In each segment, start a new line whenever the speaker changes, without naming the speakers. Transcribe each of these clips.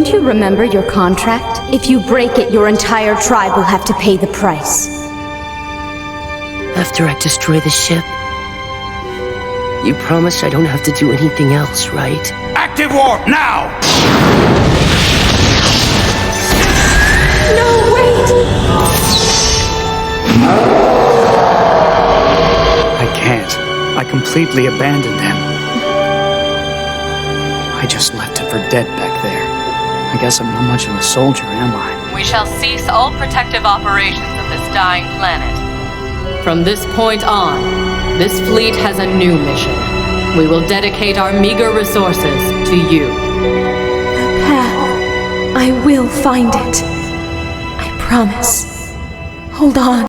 Don't you remember your contract? If you break it, your entire tribe will have to pay the price.
After I destroy the ship, you promise I don't have to do anything else, right?
Active warp, now!
No, wait!
I can't. I completely abandoned him. I just left him for dead back there. I guess I'm not much of a soldier, am I?
We shall cease all protective operations of this dying planet. From this point on, this fleet has a new mission. We will dedicate our meager resources to you.
The path. I will find it. I promise. Hold on.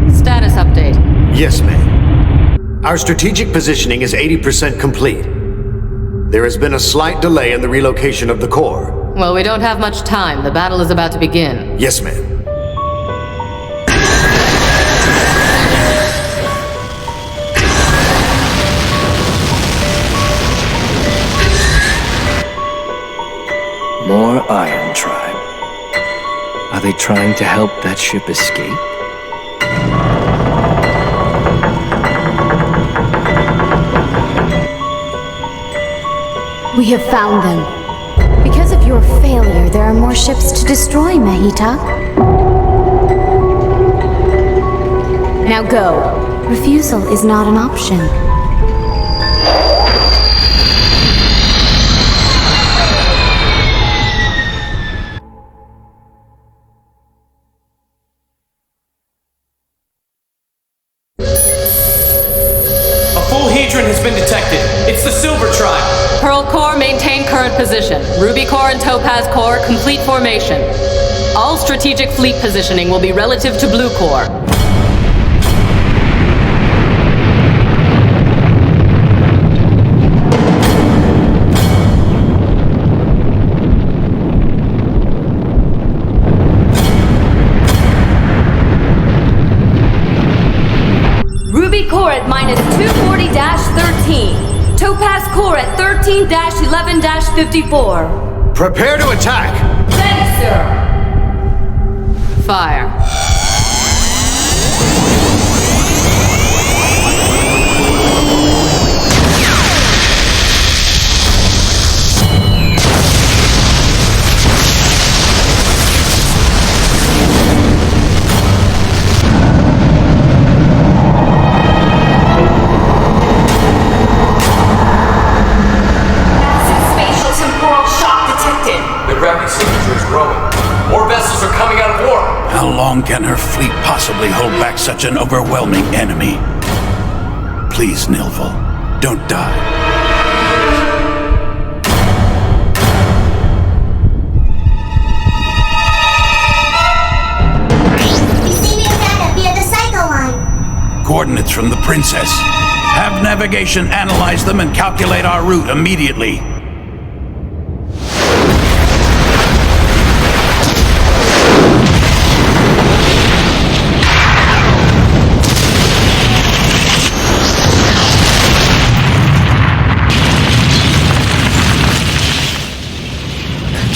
Status update.
Yes, ma'am. Our strategic positioning is 80% complete. There has been a slight delay in the relocation of the core.
Well, we don't have much time. The battle is about to begin.
Yes, ma'am.
More Iron Tribe. Are they trying to help that ship escape?
We have found them. Because of your failure, there are more ships to destroy, Mahita. Now go. Refusal is not an option.
A full Hedron has been detected. It's the Silver Tribe.
Pearl Core, maintain current position. Ruby Core and Topaz Core, complete formation. All strategic fleet positioning will be relative to Blue Core.
Ruby Core at minus 240-13. Topaz Core at 13-11-54.
Prepare to attack!
Ready, sir!
Fire.
How long can her fleet possibly hold back such an overwhelming enemy? Please, Nilval, don't die.
Receiving data via the Psycho Line.
Coordinates from the Princess. Have navigation analyze them and calculate our route immediately.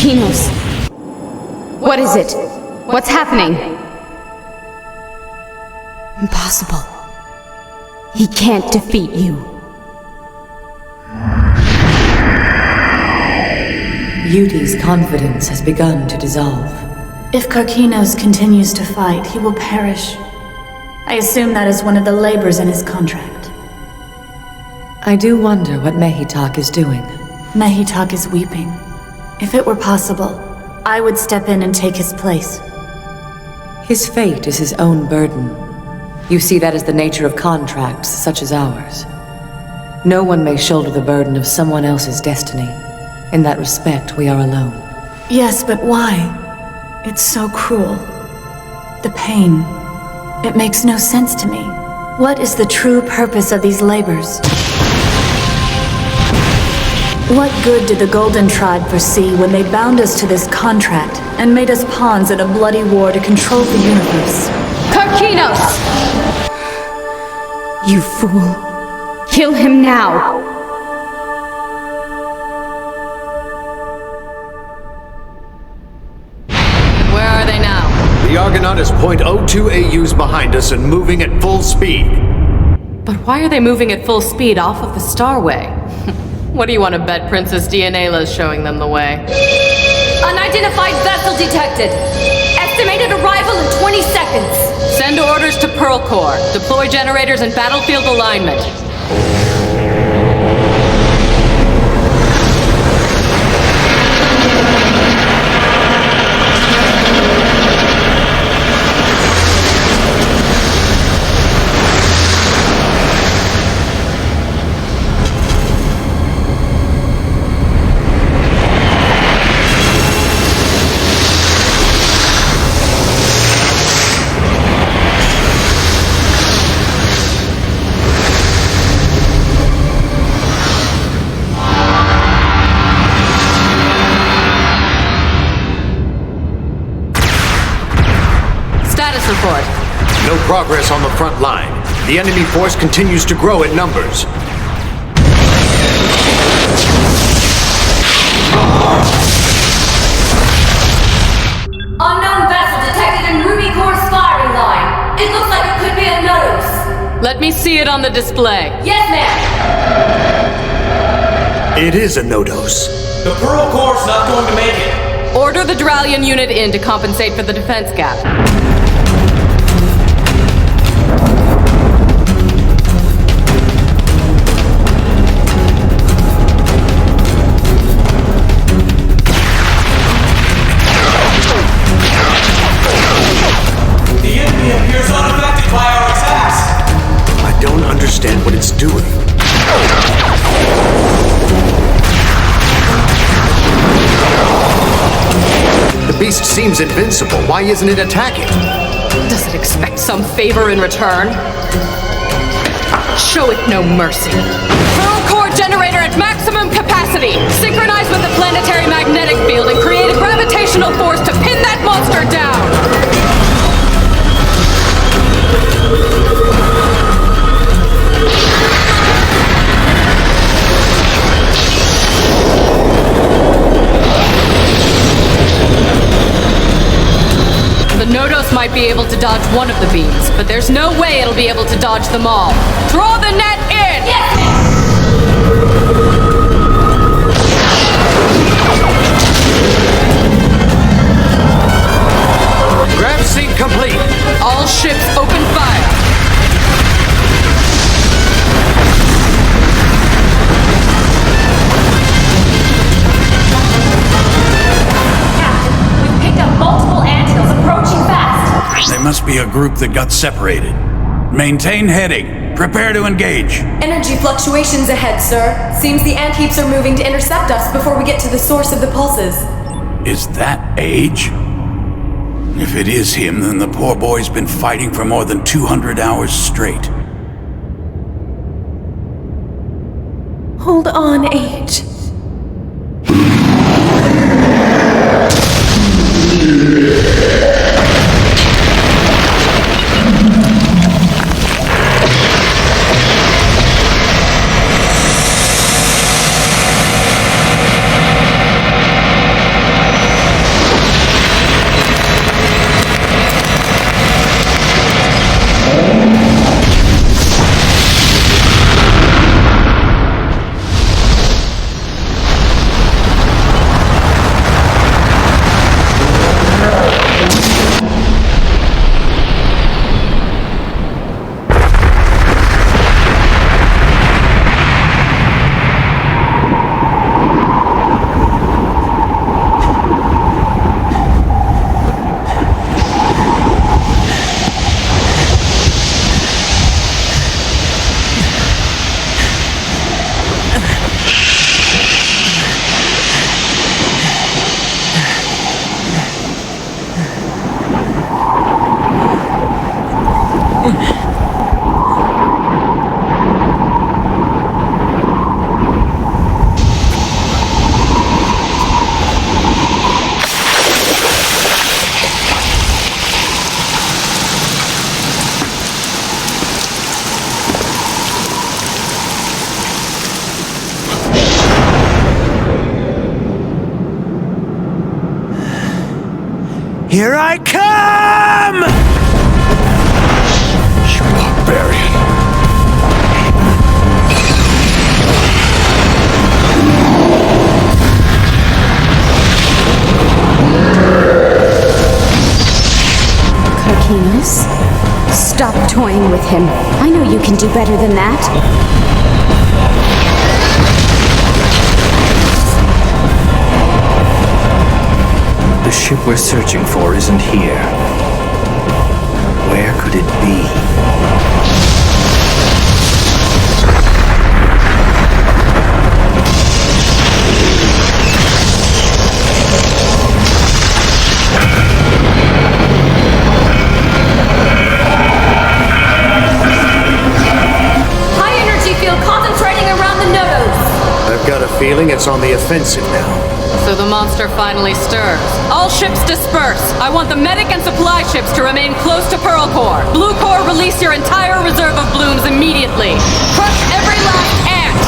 Kinos. What is it? What's happening? Impossible. He can't defeat you.
Yudi's confidence has begun to dissolve.
If Karkinos continues to fight, he will perish. I assume that is one of the labors in his contract.
I do wonder what Mehitak is doing.
Mehitak is weeping. If it were possible, I would step in and take his place.
His fate is his own burden. You see that as the nature of contracts such as ours. No one may shoulder the burden of someone else's destiny. In that respect, we are alone.
Yes, but why? It's so cruel. The pain. It makes no sense to me. What is the true purpose of these labors? What good did the Golden Tribe foresee when they bound us to this contract and made us pawns in a bloody war to control the universe?
Karkinos!
You fool. Kill him now!
Where are they now?
The Argonaut is 0.02 AUs behind us and moving at full speed.
But why are they moving at full speed off of the Starway? What do you want to bet Princess Dianela's showing them the way?
Unidentified vessel detected. Estimated arrival in 20 seconds.
Send orders to Pearl Corps. Deploy generators and battlefield alignment. Report.
No progress on the front line. The enemy force continues to grow in numbers.
Unknown vessel detected in Ruby Core's firing line. It looks like it could be a Nodos.
Let me see it on the display.
Yes, ma'am.
It is a Nodos.
The Pearl Corps not going to make it.
Order the Dralian unit in to compensate for the defense gap.
What it's doing. The beast seems invincible. Why isn't it attacking?
Does it expect some favor in return? Show it no mercy. Pearl Core generator at maximum capacity. Synchronize with the planetary magnetic field and create a gravitational force to pin that monster down. The Nodos might be able to dodge one of the beams, but there's no way it'll be able to dodge them all. Draw the net in!
Yes!
Grab seat complete.
All ships open fire.
Multiple antennas approaching fast.
They must be a group that got separated. Maintain heading. Prepare to engage.
Energy fluctuations ahead, sir. Seems the ant heaps are moving to intercept us before we get to the source of the pulses.
Is that Age? If it is him, then the poor boy's been fighting for more than 200 hours straight.
Hold on, Age.
Here I come! You barbarian.
Karkinos, stop toying with him. I know you can do better than that.
The ship we're searching for isn't here. Where could it be?
High energy field concentrating around the nodos.
I've got a feeling it's on the offensive now.
So the monster finally stirs. All ships disperse. I want the medic and supply ships to remain close to Pearl Core. Blue Core, release your entire reserve of blooms immediately. Crush every last ant!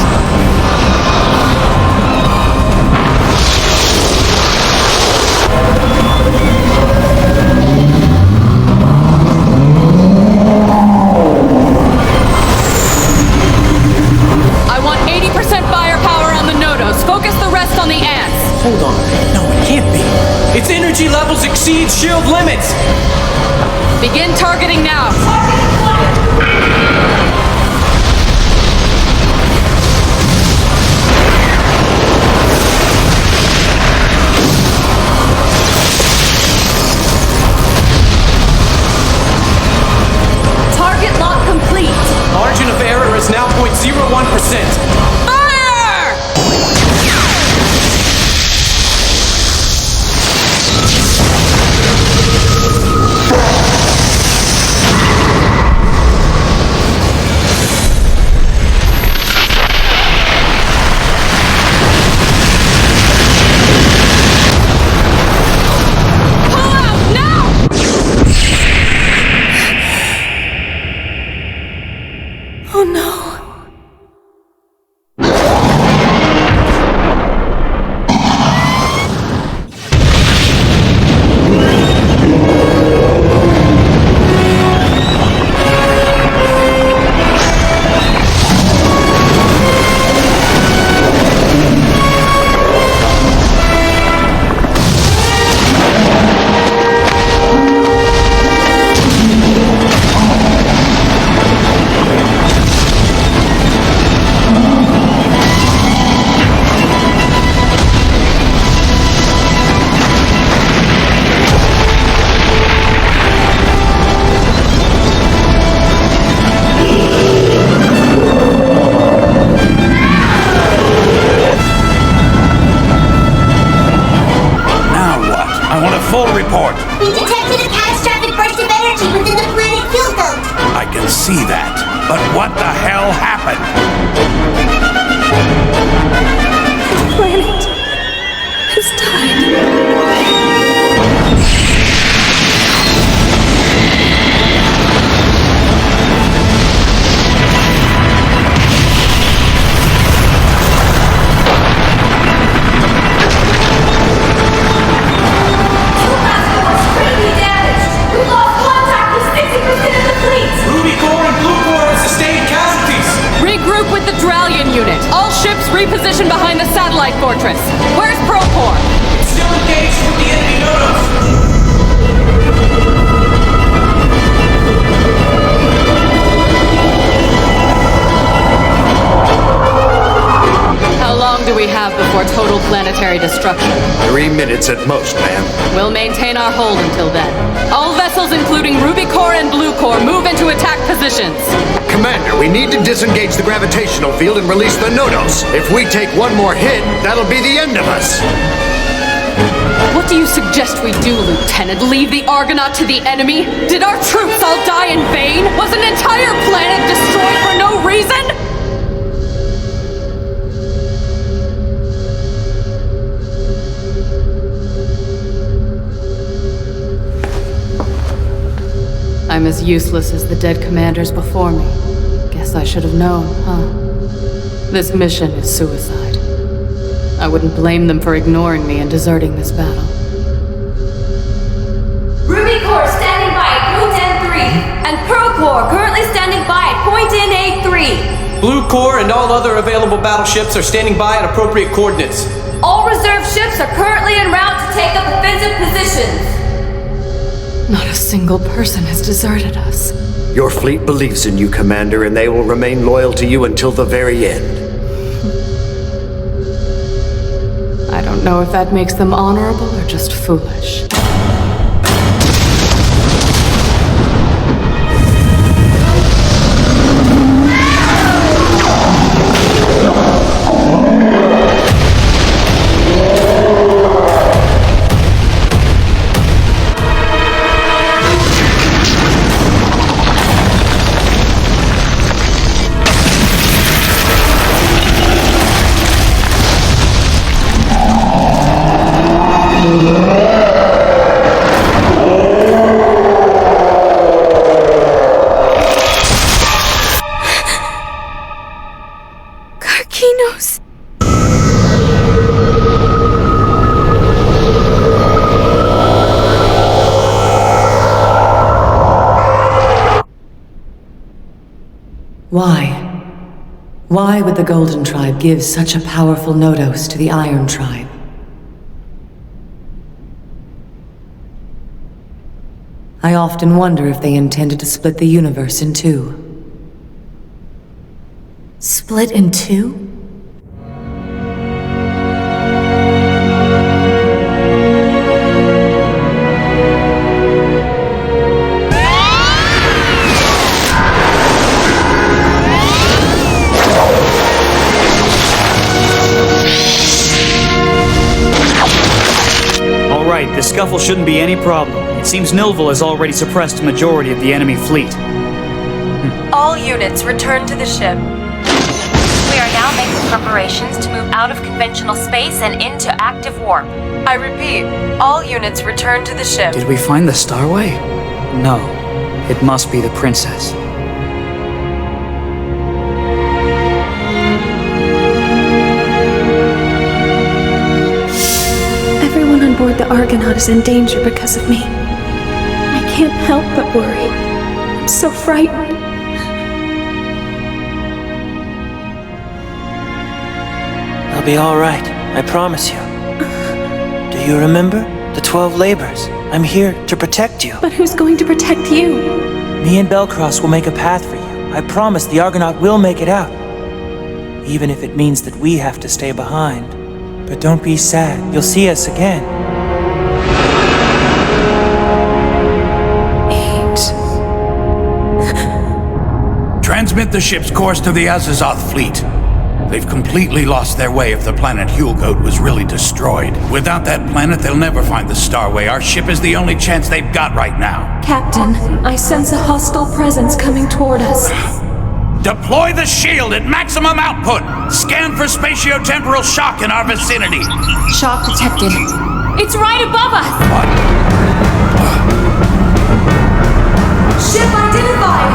I want 80% firepower on the Nodos. Focus the rest on the ants.
Hold on. No, it can't be. Its energy levels exceed shield limits.
Begin targeting now.
Target lock complete.
Margin of error is now 0.01%.
Oh no.
Full report.
We detected a catastrophic burst of energy within the planet fuel belt.
I can see that. But what the hell happened?
The planet has died.
Reposition behind the satellite fortress. Where's Pearl Core?
It's still engaged with the enemy Nodos.
How long do we have before total planetary destruction?
3 minutes at most, ma'am.
We'll maintain our hold until then. All vessels, including Ruby Core and Blue Core, move into attack positions.
Commander, we need to disengage the gravitational field and release the Nodos. If we take one more hit, that'll be the end of us.
What do you suggest we do, Lieutenant? Leave the Argonaut to the enemy? Did our troops all die in vain? Was an entire planet destroyed for no reason? I'm as useless as the dead commanders before me. Guess I should have known, huh? This mission is suicide. I wouldn't blame them for ignoring me and deserting this battle.
Ruby Core standing by at point N3. And Pearl Core currently standing by at point NA3.
Blue Core and all other available battleships are standing by at appropriate coordinates.
All reserve ships are currently en route to take up offensive positions.
Not a single person has deserted us.
Your fleet believes in you, Commander, and they will remain loyal to you until the very end.
I don't know if that makes them honorable or just foolish.
Karkinos!
Why? Why would the Golden Tribe give such a powerful Nodos to the Iron Tribe? I often wonder if they intended to split the universe in two.
Split in two?
All right, the scuffle shouldn't be any problem. It seems Nilvel has already suppressed a majority of the enemy fleet.
All units return to the ship.
We are now making preparations to move out of conventional space and into active warp.
I repeat, all units return to the ship.
Did we find the Starway? No. It must be the Princess.
Everyone on board the Argonaut is in danger because of me. I can't help but worry. I'm so frightened.
I'll be all right, I promise you. Do you remember? The 12 labors. I'm here to protect you.
But who's going to protect you?
Me and Belcross will make a path for you. I promise the Argonaut will make it out. Even if it means that we have to stay behind. But don't be sad, you'll see us again.
8.
Transmit the ship's course to the Azazoth fleet. They've completely lost their way if the planet Hulgoat was really destroyed. Without that planet, they'll never find the Starway. Our ship is the only chance they've got right now.
Captain, I sense a hostile presence coming toward us.
Deploy the shield at maximum output! Scan for spatiotemporal shock in our vicinity.
Shock detected.
It's right above us!
What?
Ship identified!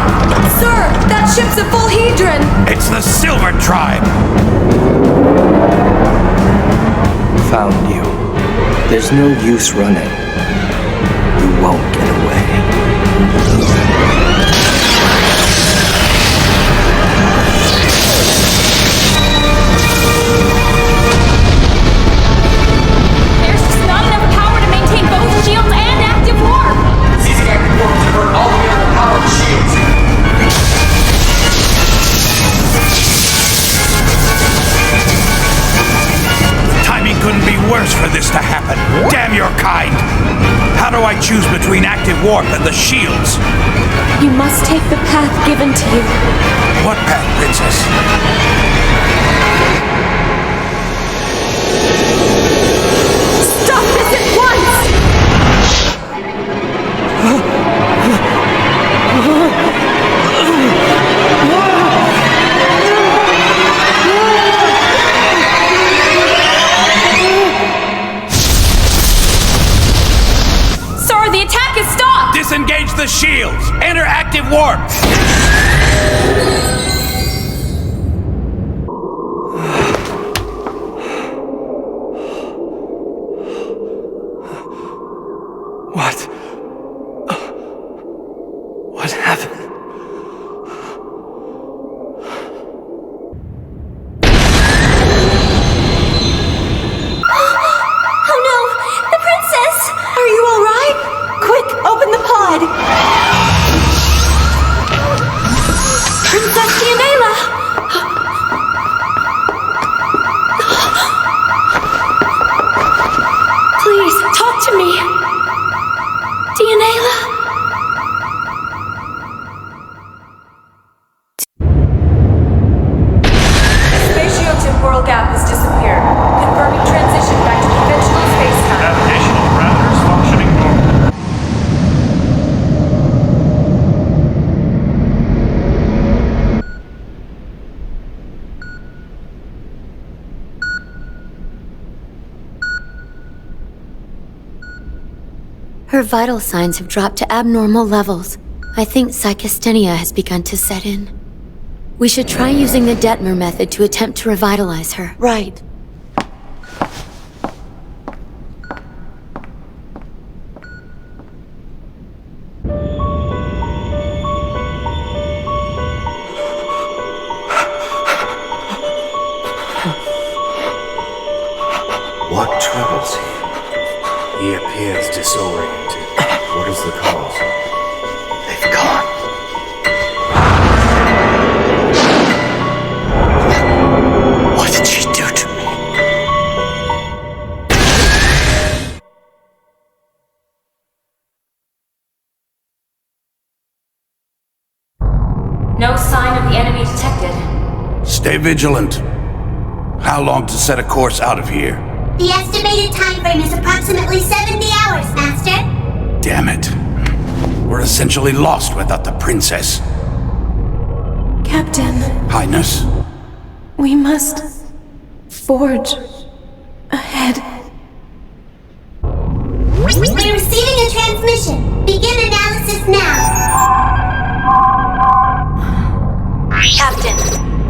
Sir, that ship's a full Hedron!
It's the Silver Tribe!
Found you. There's no use running. You won't get away.
There's just not enough power to maintain both shields and active warp!
Seizing active warp to burn all the other powered shields.
Timing couldn't be worse for this to happen. Damn your kind! How do I choose between active warp and the shields?
You must take the path given to you.
What path, Princess?
Stop this at once! Sir, the attack is stopped!
Disengage the shields! Enter active warp!
Her vital signs have dropped to abnormal levels. I think psychasthenia has begun to set in. We should try using the Detmer method to attempt to revitalize her.
Right.
What troubles him? He appears disoriented. What is the cause?
They've gone. What did she do to me?
No sign of the enemy detected.
Stay vigilant. How long to set a course out of here?
The estimated time frame is approximately 70 hours, Master.
Damn it. We're essentially lost without the princess.
Captain,
Highness.
we must forge ahead.
We're receiving a transmission. Begin analysis now.
Captain,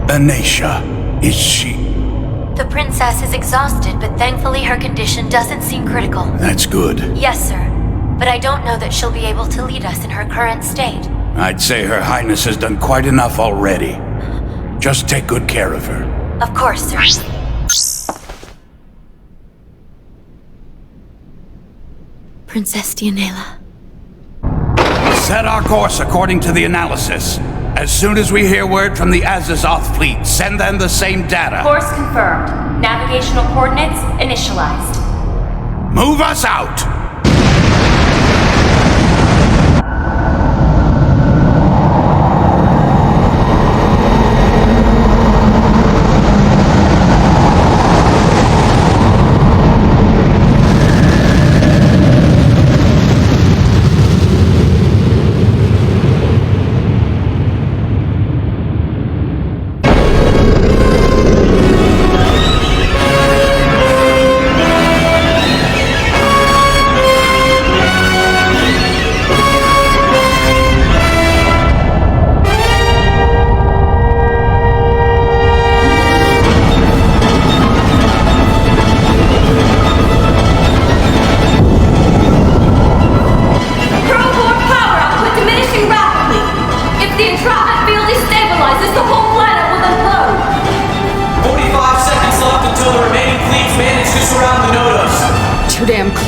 Anisha. Is she...
the princess is exhausted, but thankfully her condition doesn't seem critical.
That's good.
Yes, sir. But I don't know that she'll be able to lead us in her current state.
I'd say Her Highness has done quite enough already. Just take good care of her.
Of course, sir.
Princess Dianela.
Set our course according to the analysis. As soon as we hear word from the Azazoth fleet, send them the same data.
Course confirmed. Navigational coordinates initialized.
Move us out!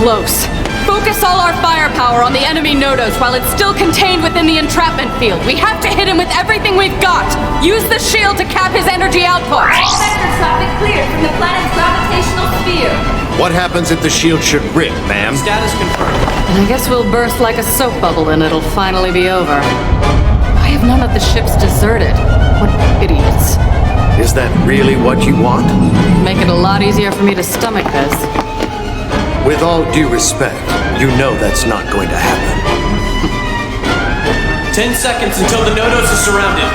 Close. Focus all our firepower on the enemy Nodos while it's still contained within the entrapment field. We have to hit him with everything we've got. Use the shield to cap his energy output.
All sector traffic cleared from the planet's gravitational sphere.
What happens if the shield should rip, ma'am?
Status confirmed.
I guess we'll burst like a soap bubble and it'll finally be over. I have known that the ship's deserted. What idiots.
Is that really what you want?
Make it a lot easier for me to stomach this.
With all due respect, you know that's not going to happen.
10 seconds until the Nodos is surrounded.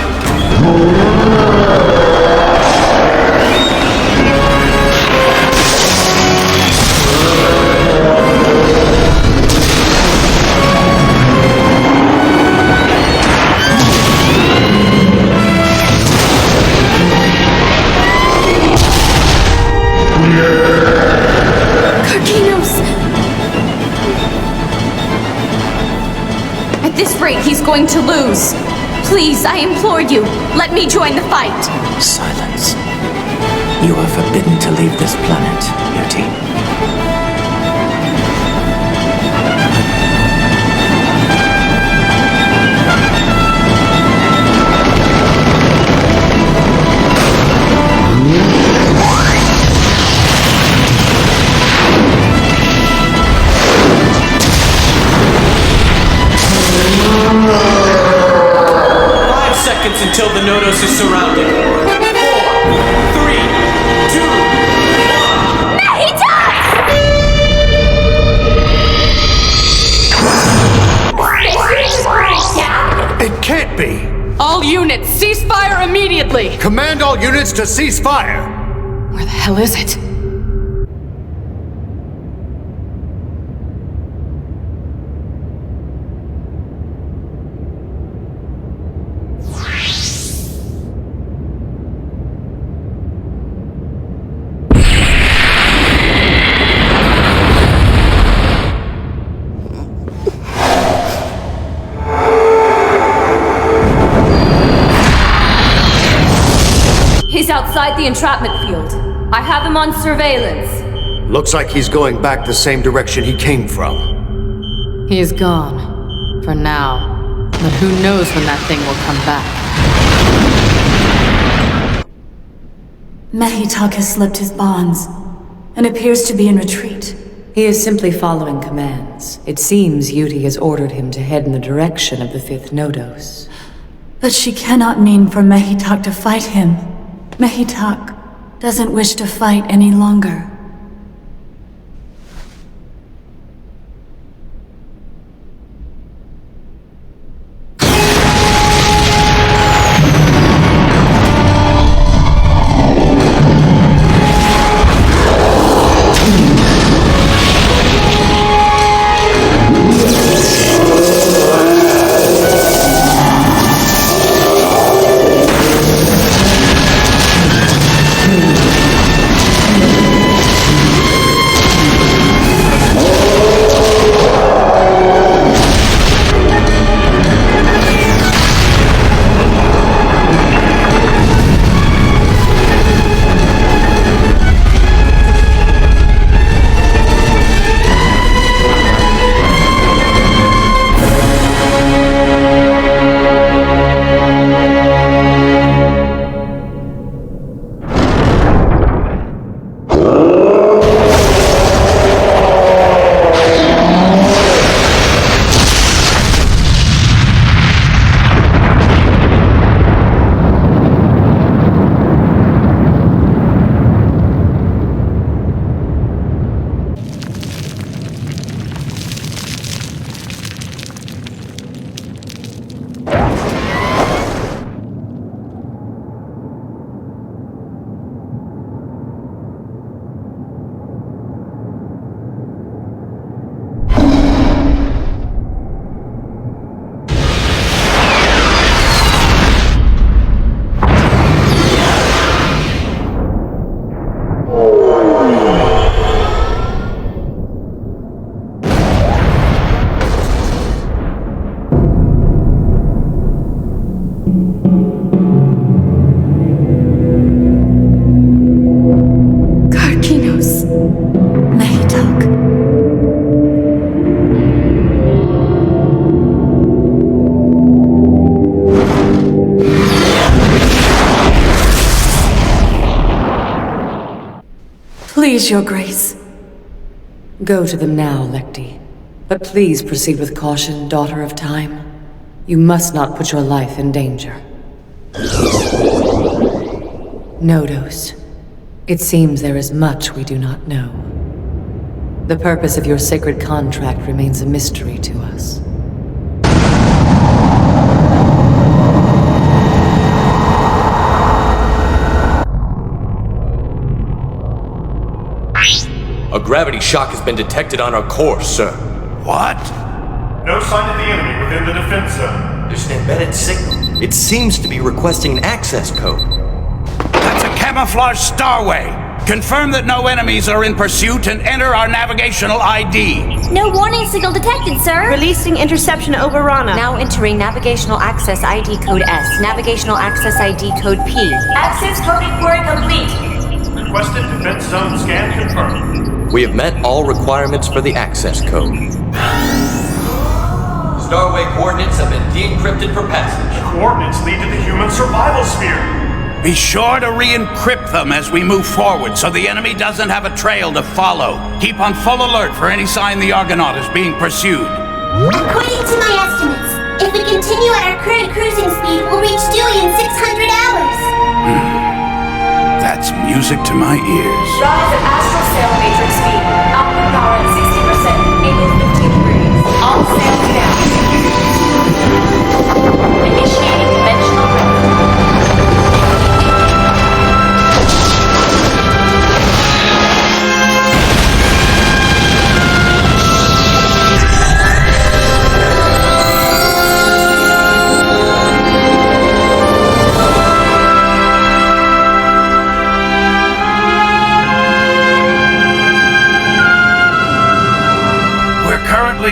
At this rate, he's going to lose. Please, I implore you, let me join the fight.
Silence. You are forbidden to leave this planet, Beauty.
Until the Nodos is surrounded. 4, 3, 2, 1.
He dies!
It can't be!
All units, cease fire immediately!
Command all units to cease fire!
Where the hell is it?
the entrapment field. I have him on surveillance.
Looks like he's going back the same direction he came from.
He is gone. For now. But who knows when that thing will come back.
Mehitok has slipped his bonds and appears to be in retreat.
He is simply following commands. It seems Yuti has ordered him to head in the direction of the 5th Nodos.
But she cannot mean for Mehitok to fight him. Mehitok doesn't wish to fight any longer. Please, Your Grace.
Go to them now, Lekti. But please proceed with caution, Daughter of Time. You must not put your life in danger. Nodos. It seems there is much we do not know. The purpose of your sacred contract remains a mystery to us.
A gravity shock has been detected on our course, sir.
What?
No sign of the enemy within the defense zone.
There's an embedded signal. It seems to be requesting an access code.
That's a camouflage starway. Confirm that no enemies are in pursuit and enter our navigational ID.
No warning signal detected, sir.
Releasing interception over Rana.
Now entering navigational access ID code S. Navigational access ID code P.
Access code inquiry complete.
Requested defense zone scan confirmed.
We have met all requirements for the access code.
Starway coordinates have been de-encrypted for passage.
The coordinates lead to the human survival sphere.
Be sure to re-encrypt them as we move forward so the enemy doesn't have a trail to follow. Keep on full alert for any sign the Argonaut is being pursued.
According to my estimates, if we continue at our current cruising speed, we'll reach Dewey in 600 hours.
That's music to my ears.
Rise at astral sail matrix speed. Output power at 60%. Angle 15 degrees. All sails down. Initiating conventional rhythm.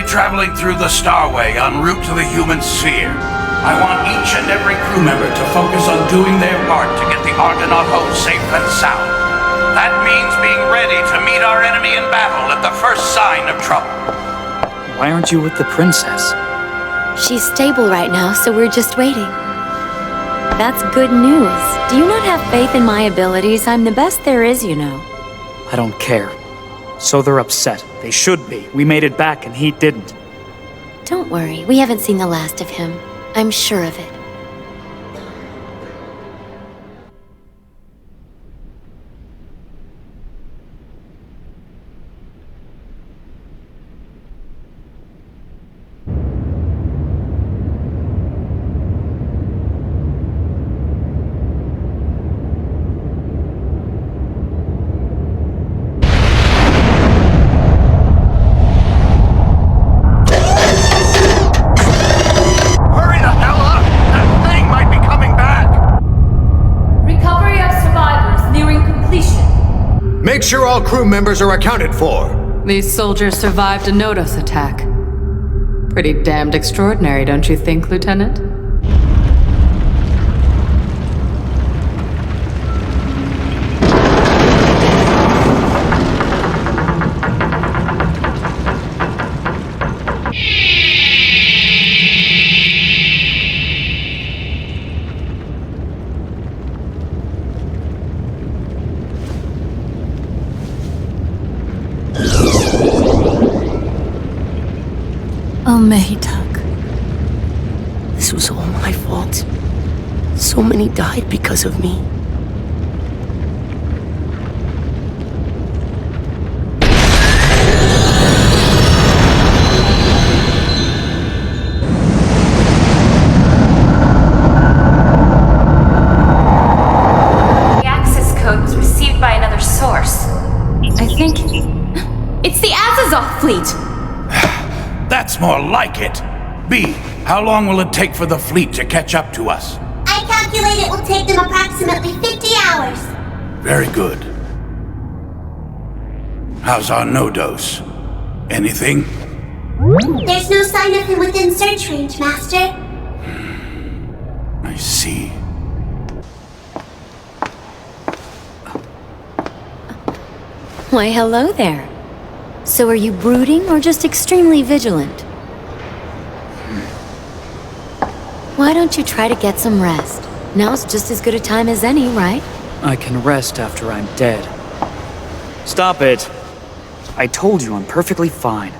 Traveling through the Starway en route to the human sphere. I want each and every crew member to focus on doing their part to get the Argonaut home safe and sound. That means being ready to meet our enemy in battle at the first sign of trouble.
Why aren't you with the princess?
She's stable right now, so we're just waiting. That's good news. Do you not have faith in my abilities? I'm the best there is, you know.
I don't care. So they're upset. They should be. We made it back and he didn't.
Don't worry, we haven't seen the last of him. I'm sure of it.
Make sure all crew members are accounted for.
These soldiers survived a Nodos attack. Pretty damned extraordinary, don't you think, Lieutenant?
Oh, Mehitak.
This was all my fault. So many died because of me.
The access code was received by another source.
I think... it's the Azazoth fleet!
That's more like it. B, how long will it take for the fleet to catch up to us?
I calculate it will take them approximately 50 hours.
Very good. How's our Nodos? Anything?
There's no sign of him within search range, Master.
I see.
Why, hello there. So are you brooding or just extremely vigilant? Why don't you try to get some rest? Now's just as good a time as any, right?
I can rest after I'm dead. Stop it. I told you I'm perfectly fine.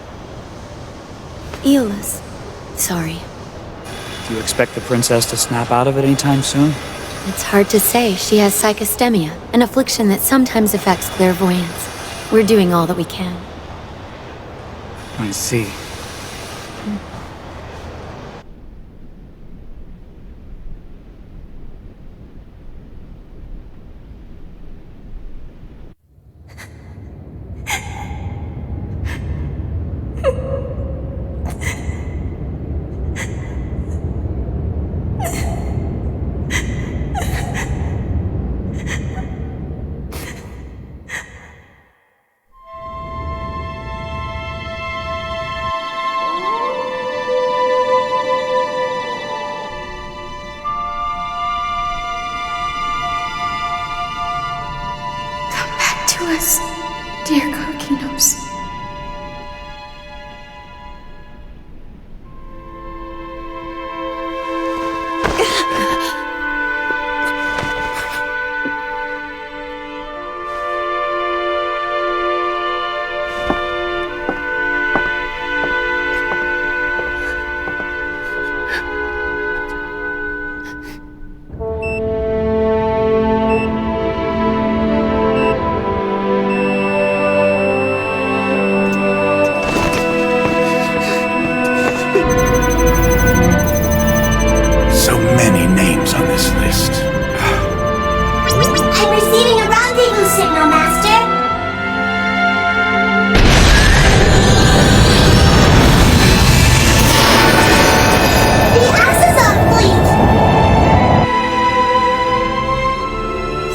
Aeolus. Sorry.
Do you expect the princess to snap out of it anytime soon?
It's hard to say. She has psychasthenia, an affliction that sometimes affects clairvoyance. We're doing all that we can.
I see.
us, dear Kokinos.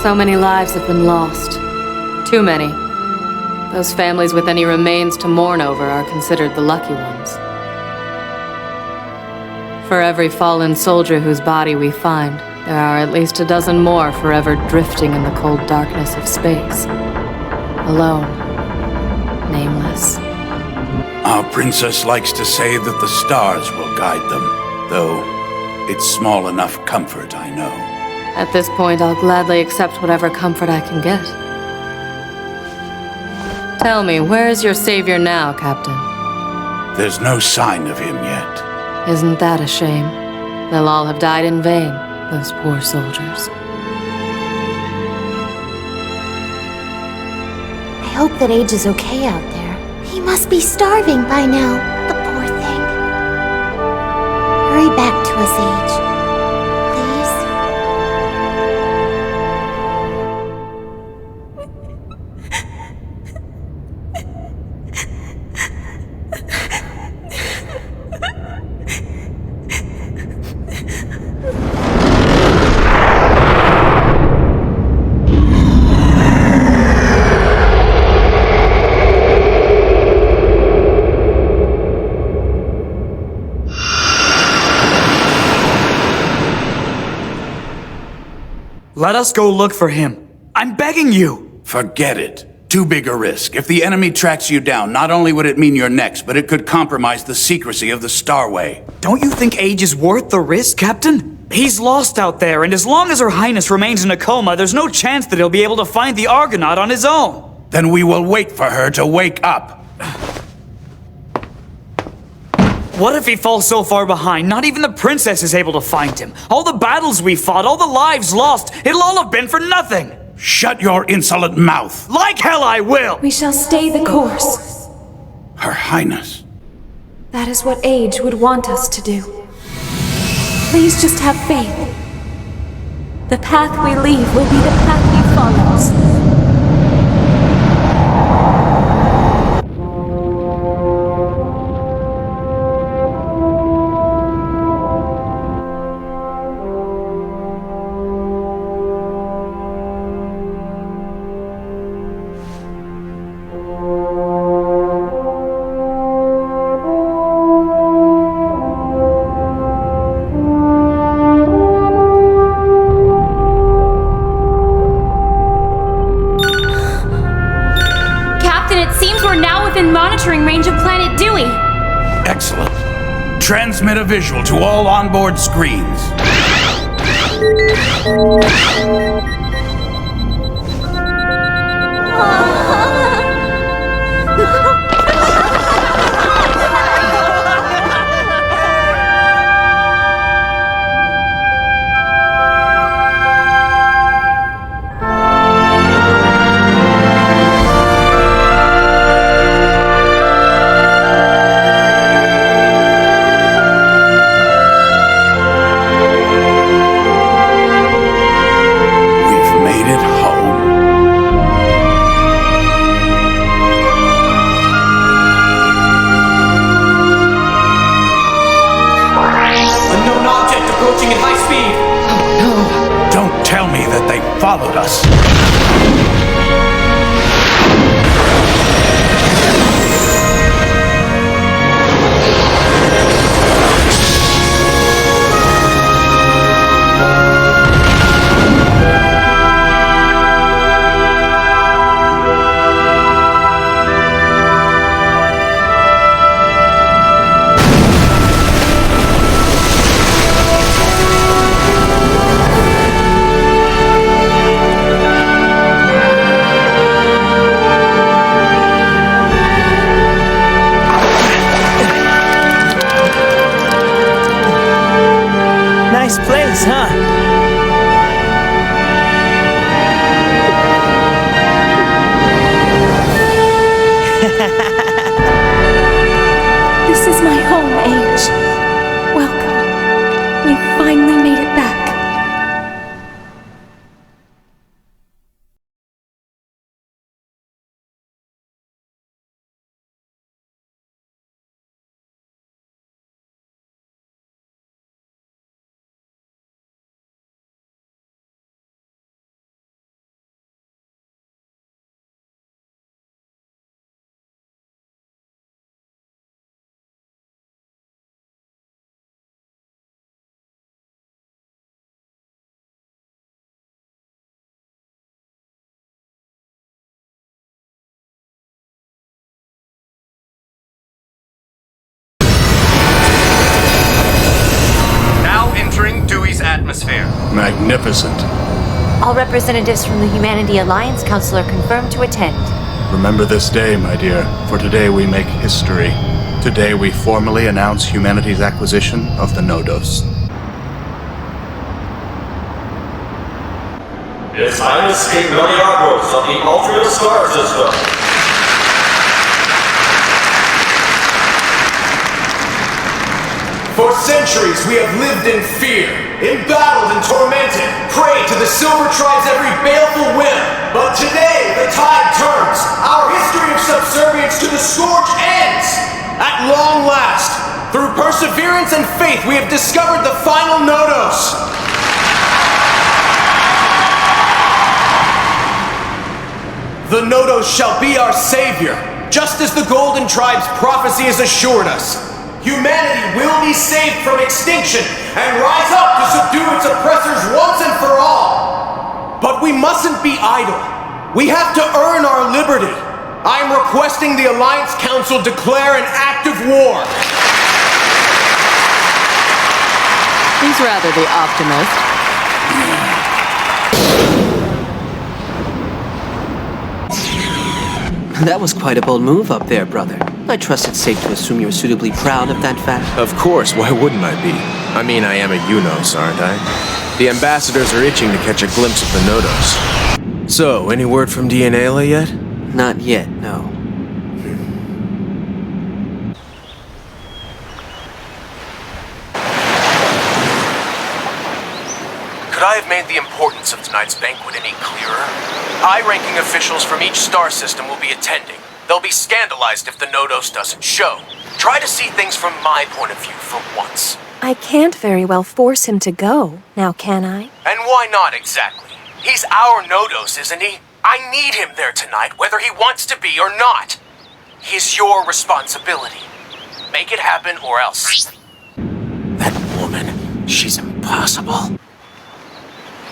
So many lives have been lost. Too many. Those families with any remains to mourn over are considered the lucky ones. For every fallen soldier whose body we find, there are at least a dozen more forever drifting in the cold darkness of space. Alone. Nameless.
Our princess likes to say that the stars will guide them, though it's small enough comfort, I know.
At this point, I'll gladly accept whatever comfort I can get. Tell me, where is your savior now, Captain?
There's no sign of him yet.
Isn't that a shame? They'll all have died in vain, those poor soldiers.
I hope that Age is okay out there. He must be starving by now, the poor thing. Hurry back to us, Age. Please?
Let us go look for him. I'm begging you!
Forget it. Too big a risk. If the enemy tracks you down, not only would it mean you're next, but it could compromise the secrecy of the Starway.
Don't you think Age is worth the risk, Captain? He's lost out there, and as long as Her Highness remains in a coma, there's no chance that he'll be able to find the Argonaut on his own.
Then we will wait for her to wake up.
What if he falls so far behind, not even the princess is able to find him? All the battles we fought, all the lives lost, it'll all have been for nothing!
Shut your insolent mouth!
Like hell I will!
We shall stay the course.
Her Highness.
That is what Age would want us to do. Please just have faith. The path we leave will be the path he follows.
Monitoring range of Planet Dewey.
Excellent. Transmit a visual to all onboard screens. Followed us.
Nice place, huh?
This is my home, Age. Welcome. We finally made it back.
Magnificent.
All representatives from the Humanity Alliance Council are confirmed to attend.
Remember this day, my dear, for today we make history. Today we formally announce humanity's acquisition of the Nodos.
His Highness King Meliagros of the Altria Star System.
For centuries we have lived in fear, embattled and tormented, prey to the Silver Tribe's every baleful whim. But today the tide turns. Our history of subservience to the Scourge ends. At long last, through perseverance and faith, we have discovered the final Nodos. The Nodos shall be our savior, just as the Golden Tribe's prophecy has assured us. Humanity will be saved from extinction and rise up to subdue its oppressors once and for all. But we mustn't be idle. We have to earn our liberty. I am requesting the Alliance Council declare an act of war.
He's rather the optimist.
That was quite a bold move up there, brother. I trust it's safe to assume you're suitably proud of that fact.
Of course, why wouldn't I be? I mean, I am a UNOS, aren't I? The ambassadors are itching to catch a glimpse of the Nodos. So, any word from Dianela yet?
Not yet, no.
Could I have made the importance of tonight's banquet any clearer? High-ranking officials from each star system will be attending. They'll be scandalized if the Nodos doesn't show. Try to see things from my point of view for once.
I can't very well force him to go, now can I?
And why not exactly? He's our Nodos, isn't he? I need him there tonight, whether he wants to be or not. He's your responsibility. Make it happen or else.
That woman, she's impossible.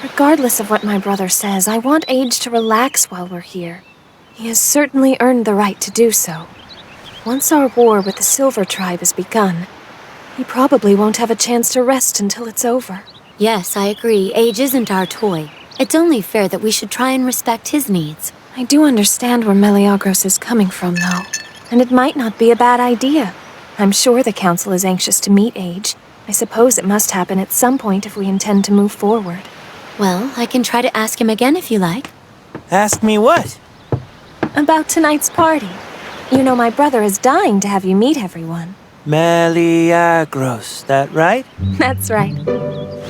Regardless of what my brother says, I want Age to relax while we're here. He has certainly earned the right to do so. Once our war with the Silver Tribe has begun, he probably won't have a chance to rest until it's over.
Yes, I agree. Age isn't our toy. It's only fair that we should try and respect his needs.
I do understand where Meliagros is coming from, though. And it might not be a bad idea. I'm sure the Council is anxious to meet Age. I suppose it must happen at some point if we intend to move forward.
Well, I can try to ask him again if you like.
Ask me what?
About tonight's party. You know my brother is dying to have you meet everyone.
Meliagros, that right?
That's right.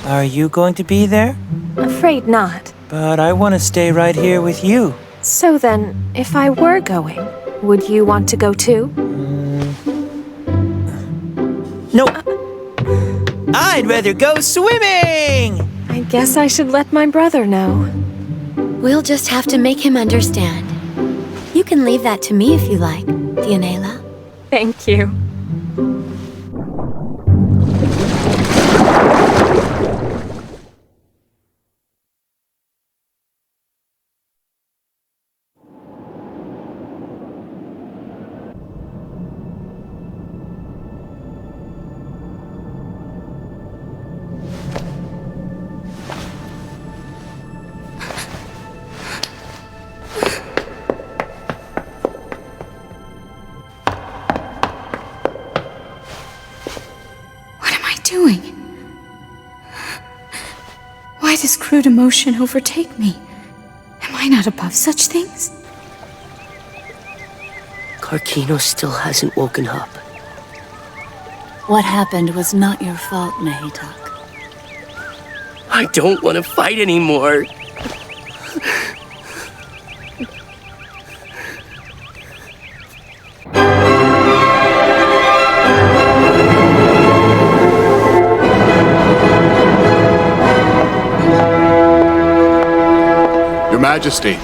Are you going to be there?
Afraid not.
But I want to stay right here with you.
So then, if I were going, would you want to go too?
No. I'd rather go swimming!
I guess I should let my brother know.
We'll just have to make him understand. You can leave that to me if you like, Dianela.
Thank you.
Doing? Why does crude emotion overtake me? Am I not above such things?
Karkino still hasn't woken up.
What happened was not your fault, Nahitak.
I don't want to fight anymore.
Your Majesty,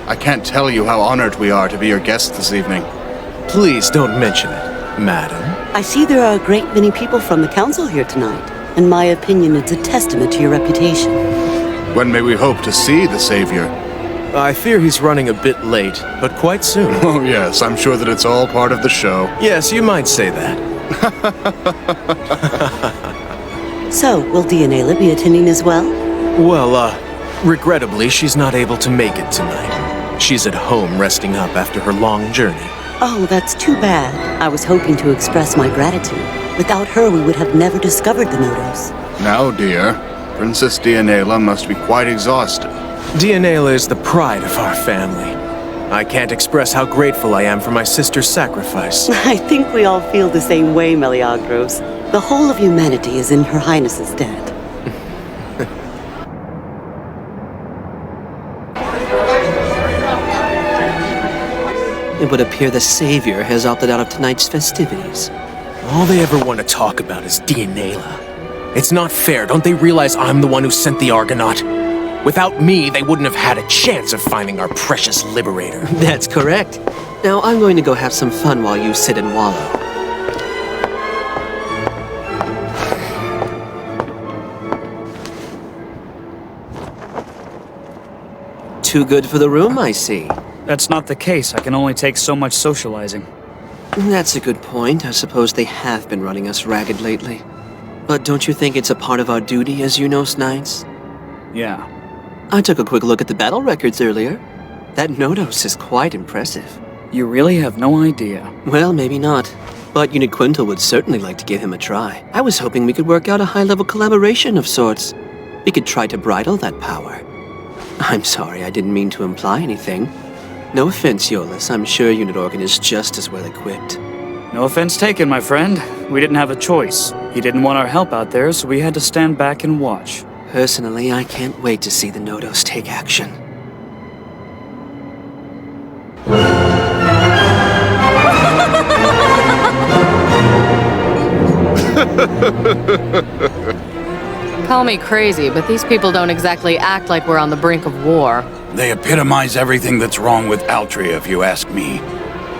I can't tell you how honored we are to be your guests this evening.
Please don't mention it, madam.
I see there are a great many people from the Council here tonight. In my opinion, it's a testament to your reputation.
When may we hope to see the Savior?
I fear he's running a bit late, but quite soon.
Oh yes, I'm sure that it's all part of the show.
Yes, you might say that.
So, will Dianela be attending as well?
Well, regrettably, she's not able to make it tonight. She's at home resting up after her long journey.
Oh, that's too bad. I was hoping to express my gratitude. Without her, we would have never discovered the Nodos.
Now, dear, Princess Dianela must be quite exhausted.
Dianela is the pride of our family. I can't express how grateful I am for my sister's sacrifice.
I think we all feel the same way, Meleagros. The whole of humanity is in Her Highness's debt.
It would appear the Savior has opted out of tonight's festivities.
All they ever want to talk about is Dianela. It's not fair. Don't they realize I'm the one who sent the Argonaut? Without me, they wouldn't have had a chance of finding our precious liberator.
That's correct. Now I'm going to go have some fun while you sit and wallow. Too good for the room, I see.
That's not the case. I can only take so much socializing.
That's a good point. I suppose they have been running us ragged lately. But don't you think it's a part of our duty as Eunos Knights?
Yeah.
I took a quick look at the battle records earlier. That Nodos is quite impressive.
You really have no idea.
Well, maybe not. But Unit Quintal would certainly like to give him a try. I was hoping we could work out a high-level collaboration of sorts. We could try to bridle that power. I'm sorry, I didn't mean to imply anything. No offense, Iolus. I'm sure Unit Organ is just as well equipped.
No offense taken, my friend. We didn't have a choice. He didn't want our help out there, so we had to stand back and watch.
Personally, I can't wait to see the Nodos take action.
Call me crazy, but these people don't exactly act like we're on the brink of war.
They epitomize everything that's wrong with Altria, if you ask me.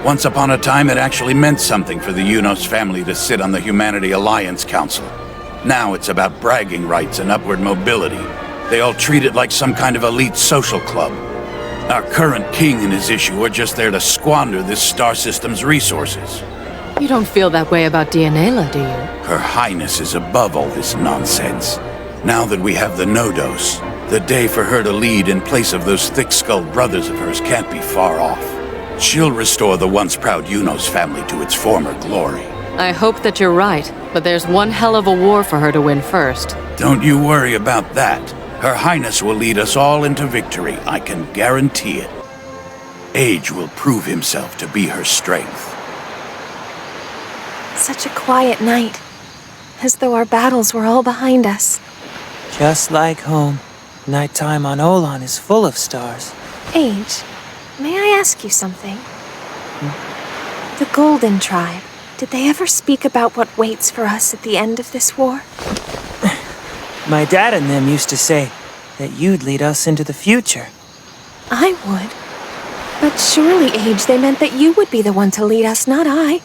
Once upon a time, it actually meant something for the Eunos family to sit on the Humanity Alliance Council. Now it's about bragging rights and upward mobility. They all treat it like some kind of elite social club. Our current king and his issue are just there to squander this star system's resources.
You don't feel that way about Dianela, do you?
Her Highness is above all this nonsense. Now that we have the Nodos, the day for her to lead in place of those thick-skulled brothers of hers can't be far off. She'll restore the once proud Eunos family to its former glory.
I hope that you're right, but there's one hell of a war for her to win first.
Don't you worry about that. Her Highness will lead us all into victory, I can guarantee it. Age will prove himself to be her strength.
Such a quiet night, as though our battles were all behind us.
Just like home. Nighttime on Olan is full of stars.
Age, may I ask you something? The Golden Tribe, did they ever speak about what waits for us at the end of this war?
My dad and them used to say that you'd lead us into the future.
I would. But surely, Age, they meant that you would be the one to lead us, not I.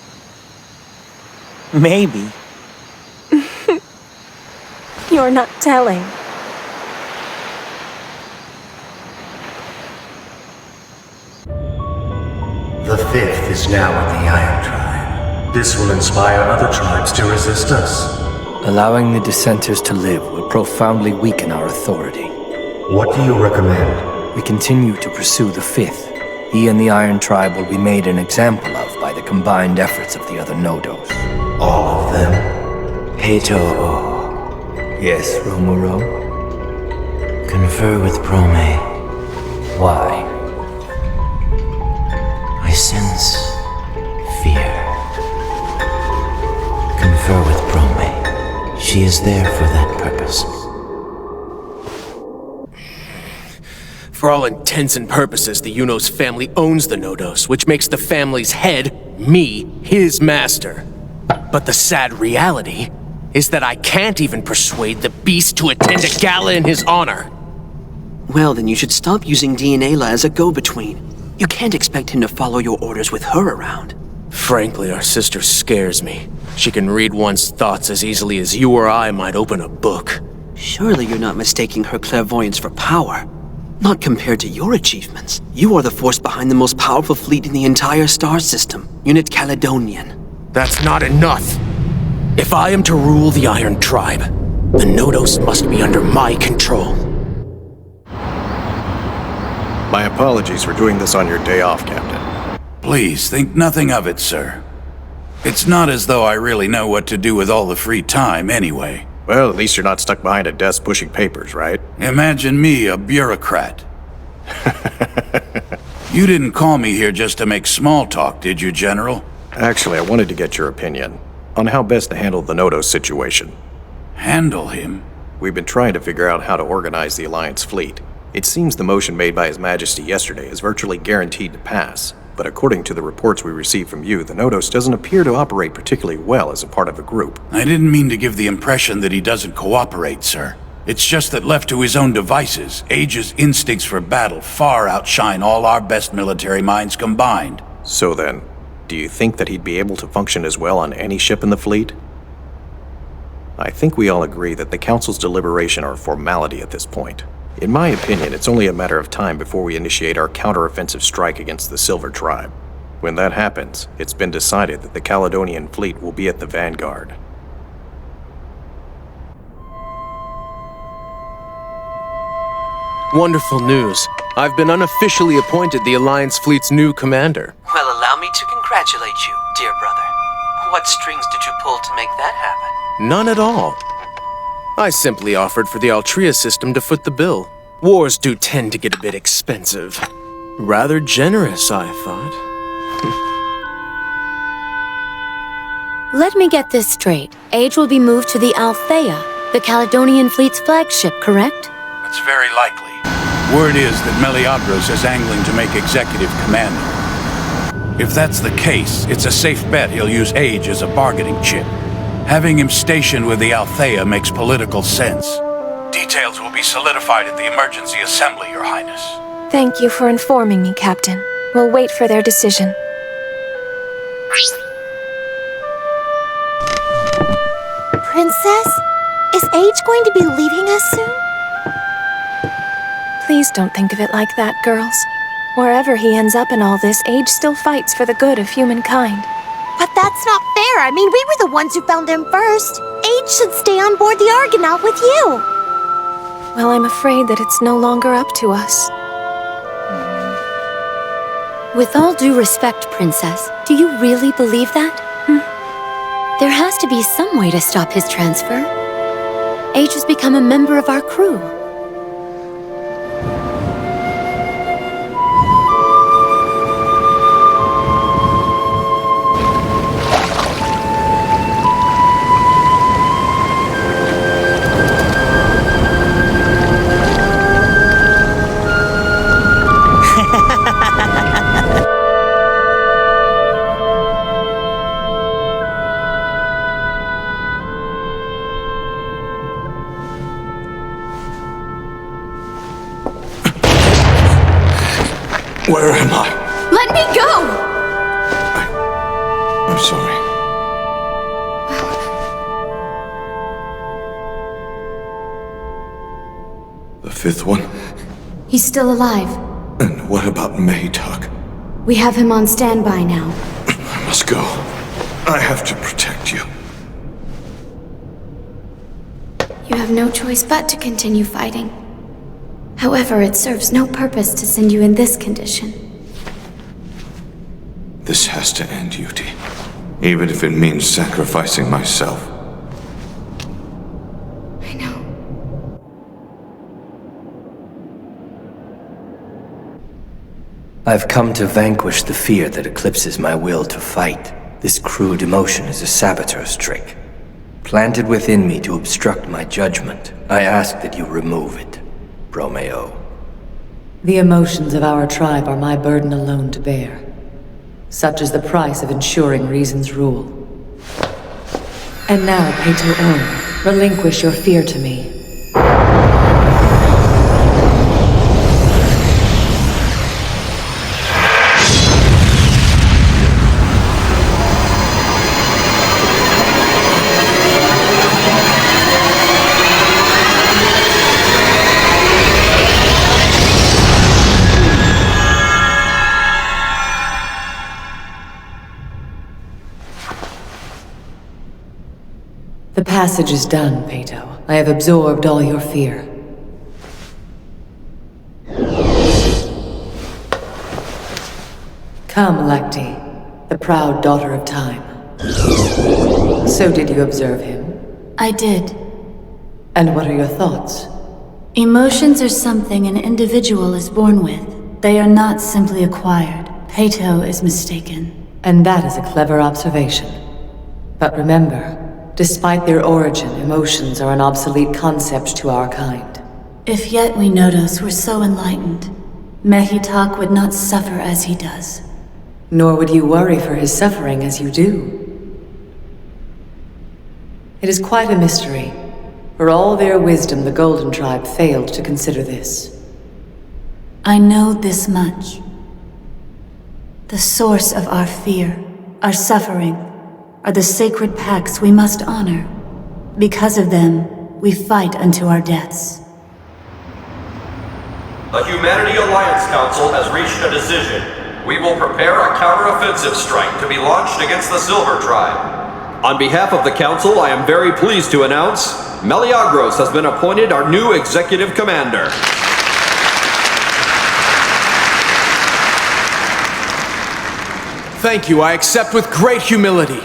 Maybe.
You're not telling.
The Fifth is now in the Iron Tribe. This will inspire other tribes to resist us.
Allowing the dissenters to live will profoundly weaken our authority.
What do you recommend?
We continue to pursue the Fifth. He and the Iron Tribe will be made an example of by the combined efforts of the other Nodos.
All of them?
Peto. Yes, Romuro?
Confer with Prome.
Why?
I sense fear. Confer with Prome. She is there for that purpose.
For all intents and purposes, the Eunos family owns the Nodos, which makes the family's head, me, his master. But the sad reality is that I can't even persuade the beast to attend a gala in his honor.
Well, then you should stop using Dianela as a go-between. You can't expect him to follow your orders with her around.
Frankly, our sister scares me. She can read one's thoughts as easily as you or I might open a book.
Surely you're not mistaking her clairvoyance for power. Not compared to your achievements. You are the force behind the most powerful fleet in the entire star system, Unit Caledonian.
That's not enough. If I am to rule the Iron Tribe, the Nodos must be under my control.
My apologies for doing this on your day off, Captain.
Please, think nothing of it, sir. It's not as though I really know what to do with all the free time, anyway.
Well, at least you're not stuck behind a desk pushing papers, right?
Imagine me, a bureaucrat. You didn't call me here just to make small talk, did you, General?
Actually, I wanted to get your opinion on how best to handle the Nodos situation.
Handle him?
We've been trying to figure out how to organize the Alliance fleet. It seems the motion made by His Majesty yesterday is virtually guaranteed to pass, but according to the reports we received from you, the Nodos doesn't appear to operate particularly well as a part of a group.
I didn't mean to give the impression that he doesn't cooperate, sir. It's just that left to his own devices, Age's instincts for battle far outshine all our best military minds combined.
So then, do you think that he'd be able to function as well on any ship in the fleet? I think we all agree that the Council's deliberation are a formality at this point. In my opinion, it's only a matter of time before we initiate our counter-offensive strike against the Silver Tribe. When that happens, it's been decided that the Caledonian fleet will be at the vanguard.
Wonderful news. I've been unofficially appointed the Alliance fleet's new commander.
Well, allow me to congratulate you, dear brother. What strings did you pull to make that happen?
None at all. I simply offered for the Altria system to foot the bill. Wars do tend to get a bit expensive. Rather generous, I thought.
Let me get this straight. Age will be moved to the Althea, the Caledonian fleet's flagship, correct?
It's very likely. Word is that Meliadros is angling to make executive commander. If that's the case, it's a safe bet he'll use Age as a bargaining chip. Having him stationed with the Althea makes political sense. Details will be solidified at the emergency assembly, Your Highness.
Thank you for informing me, Captain. We'll wait for their decision.
Princess? Is Age going to be leaving us soon?
Please don't think of it like that, girls. Wherever he ends up in all this, Age still fights for the good of humankind.
But that's not fair. I mean, we were the ones who found him first. Age should stay on board the Argonaut with you.
Well, I'm afraid that it's no longer up to us.
With all due respect, Princess, do you really believe that? There has to be some way to stop his transfer. Age has become a member of our crew.
Where am I?
Let me go!
I'm sorry. The fifth one?
He's still alive.
And what about Maytug?
We have him on standby now.
I must go. I have to protect you.
You have no choice but to continue fighting. However, it serves no purpose to send you in this condition.
This has to end, Yuti. Even if it means sacrificing myself.
I know.
I've come to vanquish the fear that eclipses my will to fight. This crude emotion is a saboteur's trick. Planted within me to obstruct my judgment, I ask that you remove it. Romeo.
The emotions of our tribe are my burden alone to bear. Such is the price of ensuring reason's rule. And now, Pato Orn, relinquish your fear to me. The passage is done, Pato. I have absorbed all your fear. Come, Lekti, the proud daughter of time. So did you observe him?
I did.
And what are your thoughts?
Emotions are something an individual is born with. They are not simply acquired. Peto is mistaken.
And that is a clever observation. But remember, despite their origin, emotions are an obsolete concept to our kind.
If yet we Nodos were so enlightened, Mehitak would not suffer as he does.
Nor would you worry for his suffering as you do. It is quite a mystery. For all their wisdom, the Golden Tribe failed to consider this.
I know this much. The source of our fear, our suffering, are the sacred pacts we must honor. Because of them, we fight unto our deaths.
The Humanity Alliance Council has reached a decision. We will prepare a counter-offensive strike to be launched against the Silver Tribe. On behalf of the Council, I am very pleased to announce Meliagros has been appointed our new Executive Commander.
Thank you, I accept with great humility.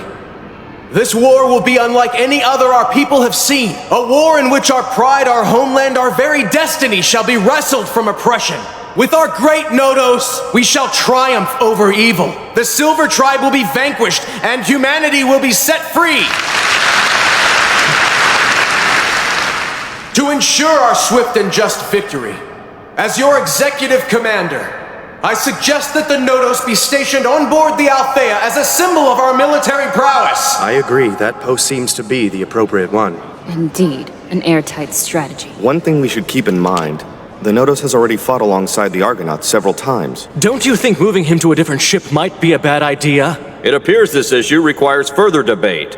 This war will be unlike any other our people have seen. A war in which our pride, our homeland, our very destiny shall be wrestled from oppression. With our great Nodos, we shall triumph over evil. The Silver Tribe will be vanquished, and humanity will be set free. To ensure our swift and just victory, as your executive commander, I suggest that the Nodos be stationed on board the Althea as a symbol of our military prowess.
I agree, that post seems to be the appropriate one.
Indeed, an airtight strategy.
One thing we should keep in mind, the Nodos has already fought alongside the Argonauts several times.
Don't you think moving him to a different ship might be a bad idea?
It appears this issue requires further debate.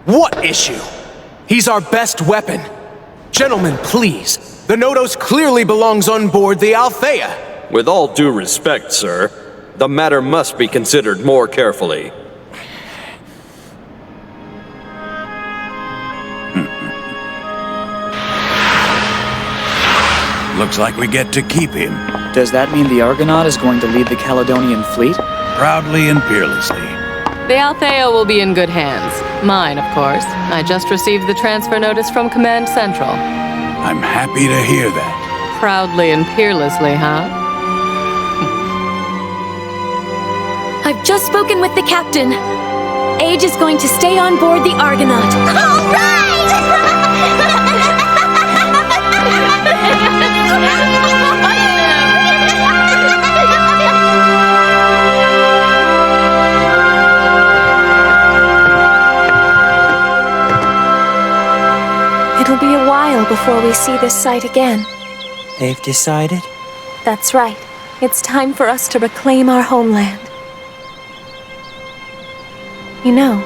What issue? He's our best weapon. Gentlemen, please. The Nodos clearly belongs on board the Althea.
With all due respect, sir, the matter must be considered more carefully.
Looks like we get to keep him.
Does that mean the Argonaut is going to lead the Caledonian fleet?
Proudly and peerlessly.
The Althea will be in good hands. Mine, of course. I just received the transfer notice from Command Central.
I'm happy to hear that.
Proudly and peerlessly, huh?
I've just spoken with the captain. Age is going to stay on board the Argonaut.
All right!
It'll be a while before we see this site again.
They've decided?
That's right. It's time for us to reclaim our homeland. You know,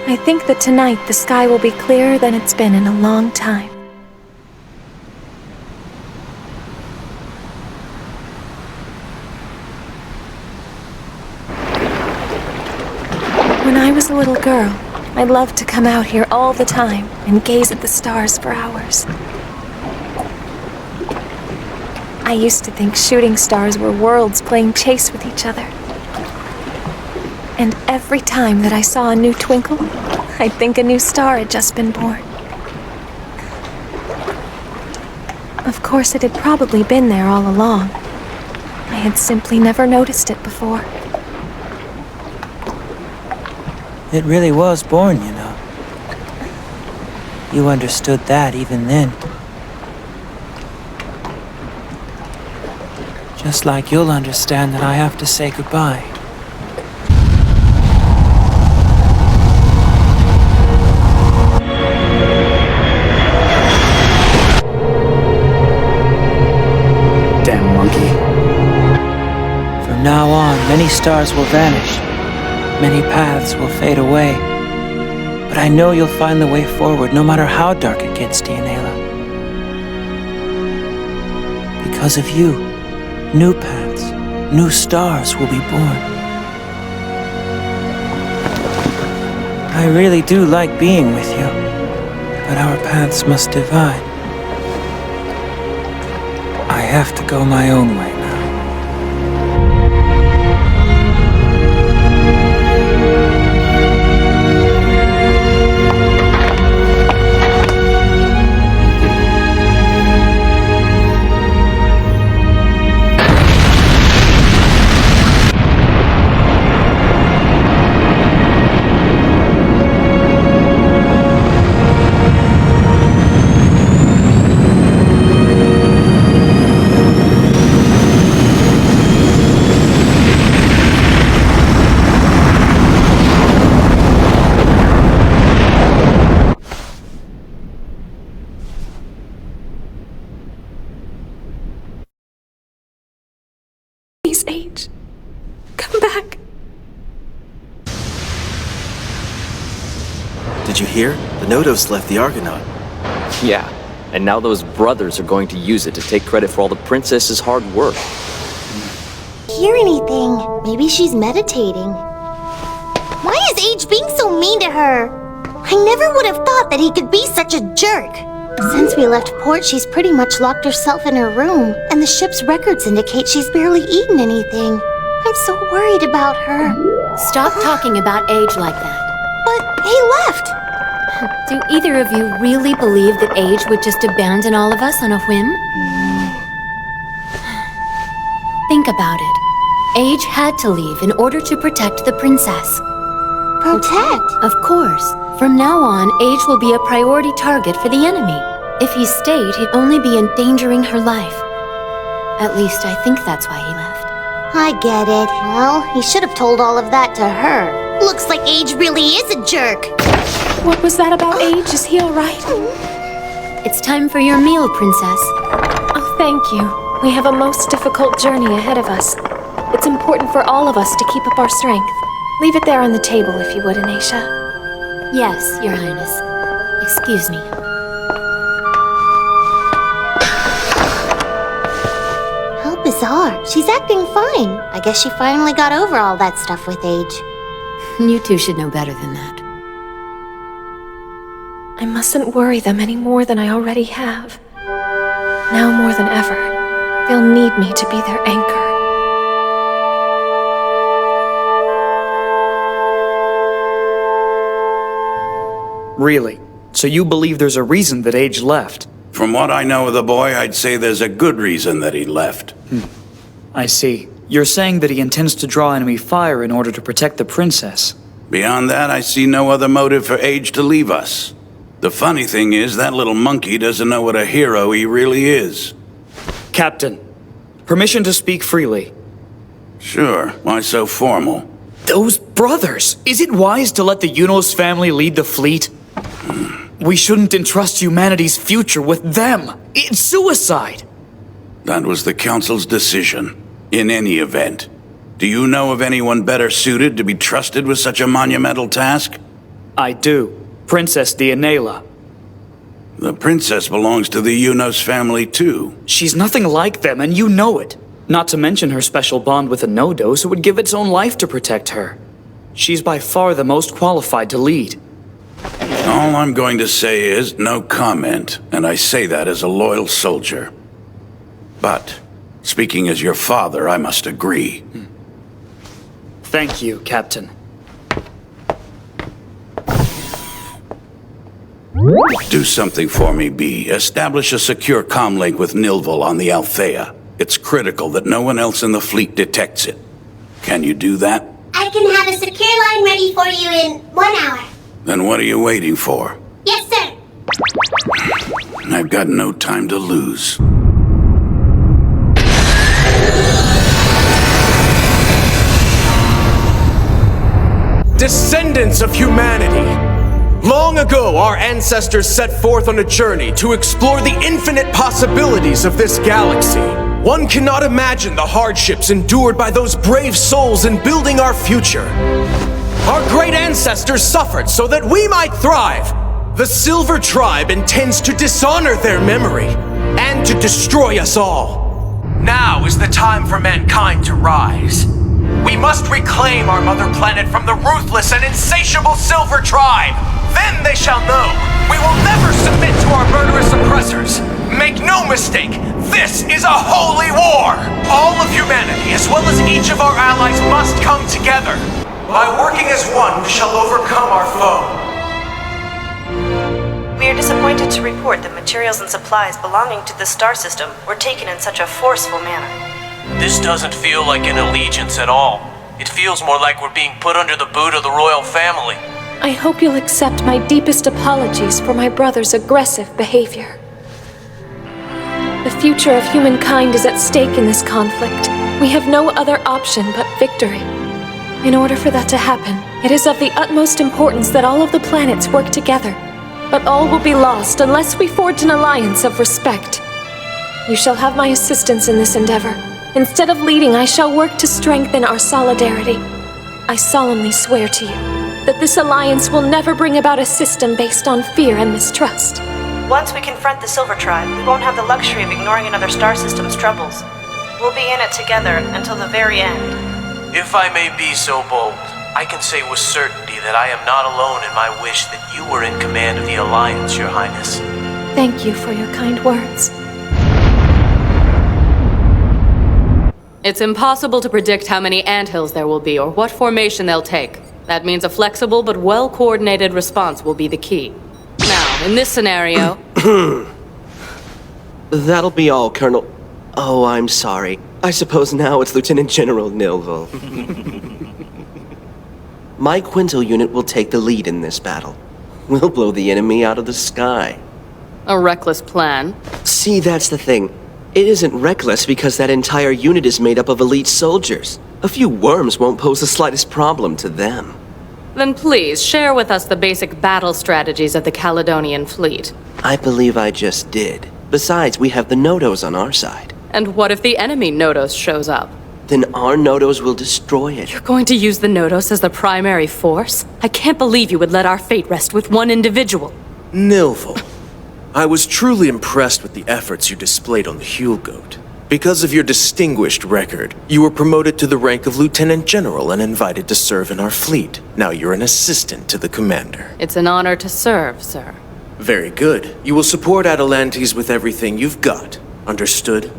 I think that tonight the sky will be clearer than it's been in a long time. When I was a little girl, I loved to come out here all the time and gaze at the stars for hours. I used to think shooting stars were worlds playing chase with each other. And every time that I saw a new twinkle, I'd think a new star had just been born. Of course, it had probably been there all along. I had simply never noticed it before.
It really was born, you know. You understood that even then. Just like you'll understand that I have to say goodbye.
Damn monkey.
From now on, many stars will vanish. Many paths will fade away. But I know you'll find the way forward no matter how dark it gets, Dianela. Because of you, new paths, new stars will be born. I really do like being with you, but our paths must divide. I have to go my own way now.
Did you hear? The Nodos left the Argonaut.
Yeah, and now those brothers are going to use it to take credit for all the princess's hard work.
Hear anything? Maybe she's meditating. Why is Age being so mean to her? I never would have thought that he could be such a jerk. Since we left port, she's pretty much locked herself in her room, and the ship's records indicate she's barely eaten anything. I'm so worried about her.
Stop talking about Age like that.
But he left.
Do either of you really believe that Age would just abandon all of us on a whim? Think about it. Age had to leave in order to protect the princess.
Protect?
Of course. From now on, Age will be a priority target for the enemy. If he stayed, he'd only be endangering her life. At least I think that's why he left.
I get it. Well, he should have told all of that to her. Looks like Age really is a jerk.
What was that about Age? Is he all right?
It's time for your meal, Princess.
Oh, thank you. We have a most difficult journey ahead of us. It's important for all of us to keep up our strength. Leave it there on the table, if you would, Anisha.
Yes, Your Highness. Excuse me.
How bizarre. She's acting fine. I guess she finally got over all that stuff with Age.
You two should know better than that.
I mustn't worry them any more than I already have. Now more than ever, they'll need me to be their anchor.
Really? So you believe there's a reason that Age left?
From what I know of the boy, I'd say there's a good reason that he left.
I see. You're saying that he intends to draw enemy fire in order to protect the princess.
Beyond that, I see no other motive for Age to leave us. The funny thing is, that little monkey doesn't know what a hero he really is.
Captain, permission to speak freely.
Sure, why so formal?
Those brothers! Is it wise to let the Yunos family lead the fleet? We shouldn't entrust humanity's future with them. It's suicide.
That was the Council's decision. In any event, do you know of anyone better suited to be trusted with such a monumental task?
I do. Princess Deianela.
The princess belongs to the Yunos family too.
She's nothing like them, and you know it. Not to mention her special bond with the Nodos, who would give its own life to protect her. She's by far the most qualified to lead.
All I'm going to say is no comment, and I say that as a loyal soldier. But, speaking as your father, I must agree.
Thank you, Captain.
Do something for me, B. Establish a secure comm link with Nilval on the Althea. It's critical that no one else in the fleet detects it. Can you do that?
I can have a secure line ready for you in 1 hour.
Then what are you waiting for?
Yes, sir.
I've got no time to lose.
Descendants of humanity! Long ago, our ancestors set forth on a journey to explore the infinite possibilities of this galaxy. One cannot imagine the hardships endured by those brave souls in building our future. Our great ancestors suffered so that we might thrive. The Silver Tribe intends to dishonor their memory and to destroy us all. Now is the time for mankind to rise. We must reclaim our mother planet from the ruthless and insatiable Silver Tribe. Then they shall know we will never submit to our murderous oppressors. Make no mistake, this is a holy war. All of humanity, as well as each of our allies, must come together. By working as one, we shall overcome our foe.
We are disappointed to report that materials and supplies belonging to the star system were taken in such a forceful manner.
This doesn't feel like an allegiance at all. It feels more like we're being put under the boot of the royal family.
I hope you'll accept my deepest apologies for my brother's aggressive behavior. The future of humankind is at stake in this conflict. We have no other option but victory. In order for that to happen, it is of the utmost importance that all of the planets work together. But all will be lost unless we forge an alliance of respect. You shall have my assistance in this endeavor. Instead of leading, I shall work to strengthen our solidarity. I solemnly swear to you. that this alliance will never bring about a system based on fear and mistrust.
Once we confront the Silver Tribe, we won't have the luxury of ignoring another star system's troubles. We'll be in it together until the very end.
If I may be so bold, I can say with certainty that I am not alone in my wish that you were in command of the Alliance, Your Highness.
Thank you for your kind words.
It's impossible to predict how many anthills there will be or what formation they'll take. That means a flexible but well-coordinated response will be the key. Now, in this scenario...
That'll be all, Colonel... Oh, I'm sorry. I suppose now it's Lieutenant General Nilvo. My Quinto unit will take the lead in this battle. We'll blow the enemy out of the sky.
A reckless plan.
See, that's the thing. It isn't reckless because that entire unit is made up of elite soldiers. A few worms won't pose the slightest problem to them.
Then please, share with us the basic battle strategies of the Caledonian fleet.
I believe I just did. Besides, we have the Nodos on our side.
And what if the enemy Nodos shows up?
Then our Nodos will destroy it.
You're going to use the Nodos as the primary force? I can't believe you would let our fate rest with one individual.
Nilvo, I was truly impressed with the efforts you displayed on the Huelgoat. Because of your distinguished record, you were promoted to the rank of Lieutenant General and invited to serve in our fleet. Now you're an assistant to the commander.
It's an honor to serve, sir.
Very good. You will support Atalantes with everything you've got. Understood?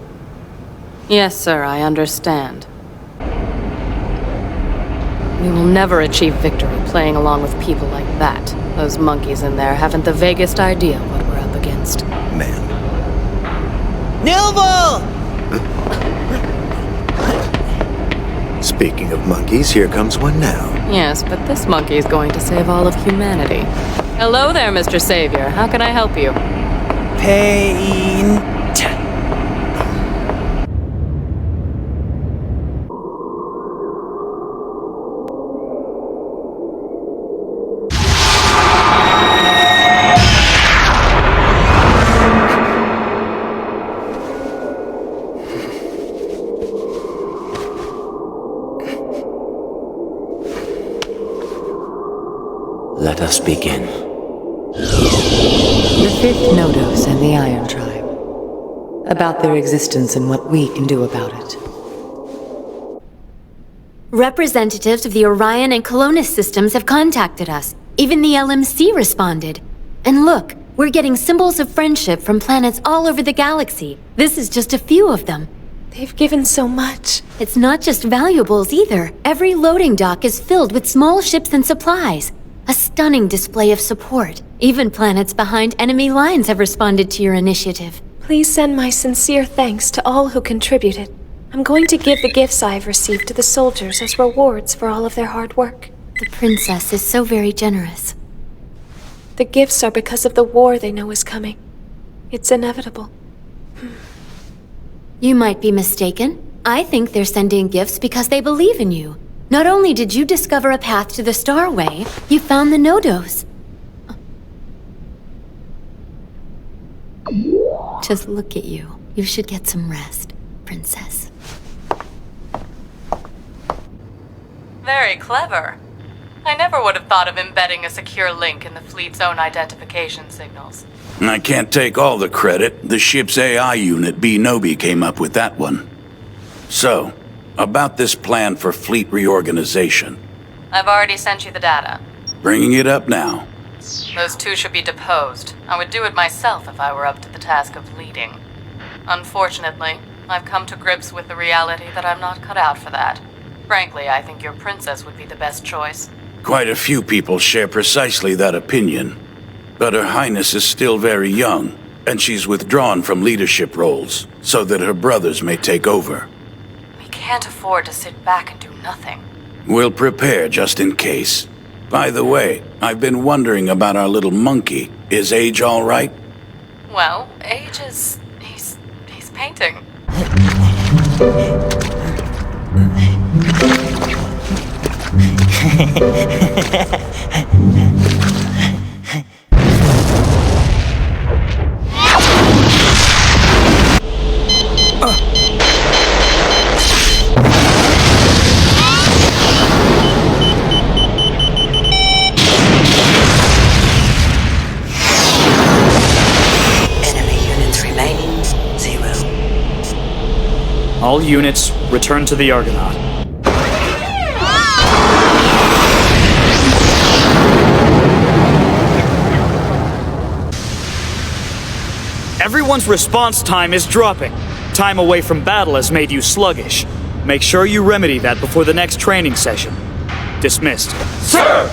Yes, sir, I understand. We will never achieve victory playing along with people like that. Those monkeys in there haven't the vaguest idea what we're up against.
Man.
Nilvo!
Speaking of monkeys, here comes one now.
Yes, but this monkey is going to save all of humanity. Hello there, Mr. Savior. How can I help you?
Pain.
Let us begin.
The Fifth Nodos and the Iron Tribe. About their existence and what we can do about it.
Representatives of the Orion and Colonus systems have contacted us. Even the LMC responded. And look, we're getting symbols of friendship from planets all over the galaxy. This is just a few of them.
They've given so much.
It's not just valuables either. Every loading dock is filled with small ships and supplies. A stunning display of support. Even planets behind enemy lines have responded to your initiative.
Please send my sincere thanks to all who contributed. I'm going to give the gifts I've received to the soldiers as rewards for all of their hard work.
The princess is so very generous.
The gifts are because of the war they know is coming. It's inevitable.
You might be mistaken. I think they're sending gifts because they believe in you. Not only did you discover a path to the Starway, you found the Nodos. Just look at you. You should get some rest, princess.
Very clever. I never would have thought of embedding a secure link in the fleet's own identification signals.
I can't take all the credit. The ship's AI unit, B-Nobi, came up with that one. So, about this plan for fleet reorganization.
I've already sent you the data.
Bringing it up now.
Those two should be deposed. I would do it myself if I were up to the task of leading. Unfortunately, I've come to grips with the reality that I'm not cut out for that. Frankly, I think your princess would be the best choice.
Quite a few people share precisely that opinion. But Her Highness is still very young, and she's withdrawn from leadership roles so that her brothers may take over.
We can't afford to sit back and do nothing.
We'll prepare just in case. By the way, I've been wondering about our little monkey. Is Age all right?
Well, Age is... he's painting.
All units, return to the Argonaut. Everyone's response time is dropping. Time away from battle has made you sluggish. Make sure you remedy that before the next training session. Dismissed.
Sir!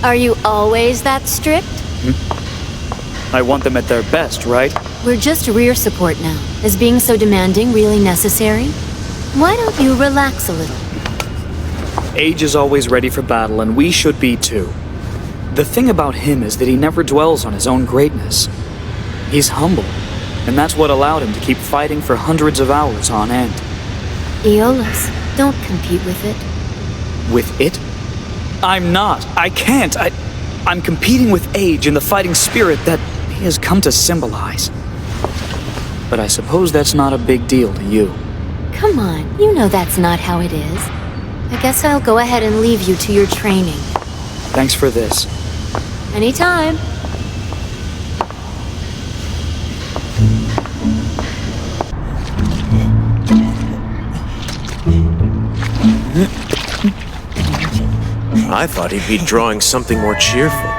Are you always that strict?
I want them at their best, right?
We're just rear support now. Is being so demanding really necessary? Why don't you relax a little?
Age is always ready for battle, and we should be too. The thing about him is that he never dwells on his own greatness. He's humble, and that's what allowed him to keep fighting for hundreds of hours on end.
Aeolus, don't compete with it.
With it? I'm not. I can't. I'm competing with age and the fighting spirit that he has come to symbolize. But I suppose that's not a big deal to you.
Come on, you know that's not how it is. I guess I'll go ahead and leave you to your training.
Thanks for this.
Anytime.
I thought he'd be drawing something more cheerful,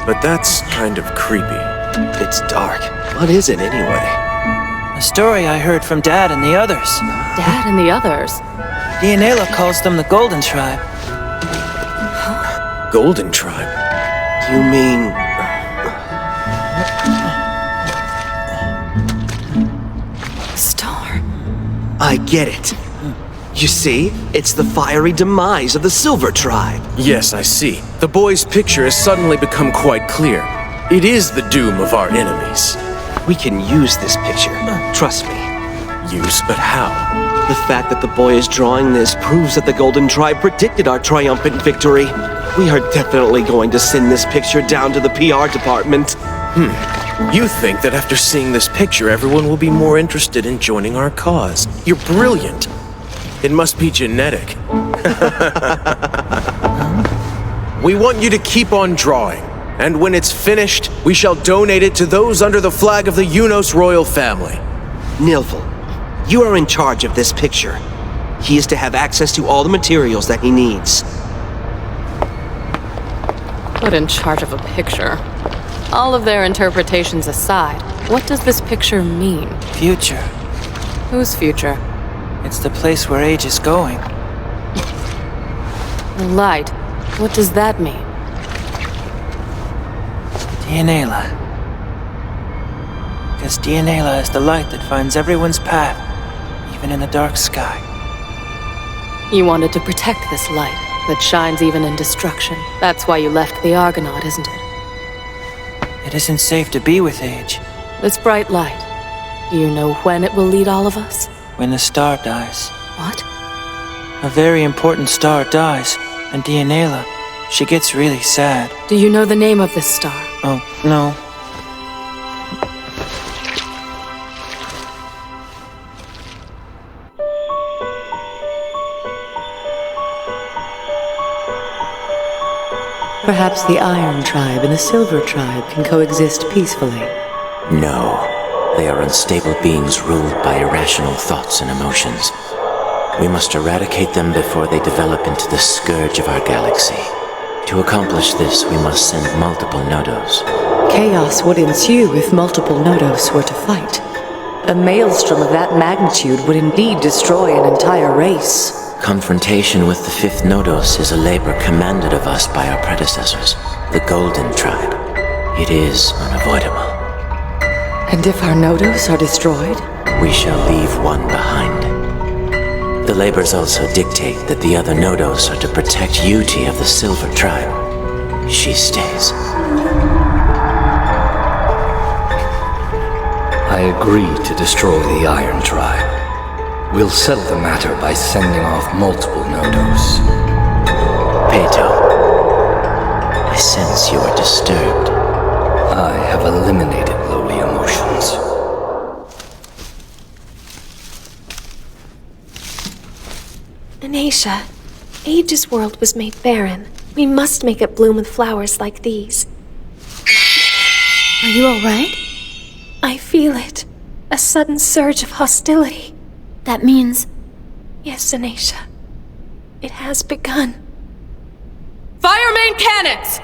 but that's kind of creepy.
It's dark. What is it anyway?
A story I heard from Dad and the others.
Dad and the others?
Dianela calls them the Golden Tribe.
Golden Tribe?
You mean...
Star.
I get it. You see, it's the fiery demise of the Silver Tribe.
Yes, I see. The boy's picture has suddenly become quite clear. It is the doom of our enemies.
We can use this picture. Trust me.
Use? But how?
The fact that the boy is drawing this proves that the Golden Tribe predicted our triumphant victory. We are definitely going to send this picture down to the PR department.
You think that after seeing this picture, everyone will be more interested in joining our cause. You're brilliant. It must be genetic. We want you to keep on drawing, and when it's finished, we shall donate it to those under the flag of the Eunos royal family.
Nilfel, you are in charge of this picture. He is to have access to all the materials that he needs.
Put in charge of a picture. All of their interpretations aside, what does this picture mean?
Future.
Whose future?
It's the place where age is going.
The light. What does that mean?
Dianela. Because Dianela is the light that finds everyone's path, even in the dark sky.
You wanted to protect this light that shines even in destruction. That's why you left the Argonaut, isn't it?
It isn't safe to be with age.
This bright light. Do you know when it will lead all of us?
When the star dies.
What?
A very important star dies, and Dianela, she gets really sad.
Do you know the name of this star?
Oh, no.
Perhaps the Iron Tribe and the Silver Tribe can coexist peacefully.
No. They are unstable beings ruled by irrational thoughts and emotions. We must eradicate them before they develop into the scourge of our galaxy. To accomplish this, we must send multiple Nodos.
Chaos would ensue if multiple Nodos were to fight. A maelstrom of that magnitude would indeed destroy an entire race.
Confrontation with the fifth Nodos is a labor commanded of us by our predecessors, the Golden Tribe. It is unavoidable.
And if our Nodos are destroyed?
We shall leave one behind. The labors also dictate that the other Nodos are to protect Yuti of the Silver Tribe. She stays.
I agree to destroy the Iron Tribe. We'll settle the matter by sending off multiple Nodos.
Peto, I sense you are disturbed.
I have eliminated lowly emotions.
Anasia, Age's world was made barren. We must make it bloom with flowers like these.
Are you all right?
I feel it. A sudden surge of hostility.
That means...
Yes, Zanesha. It has begun.
Fire main cannons!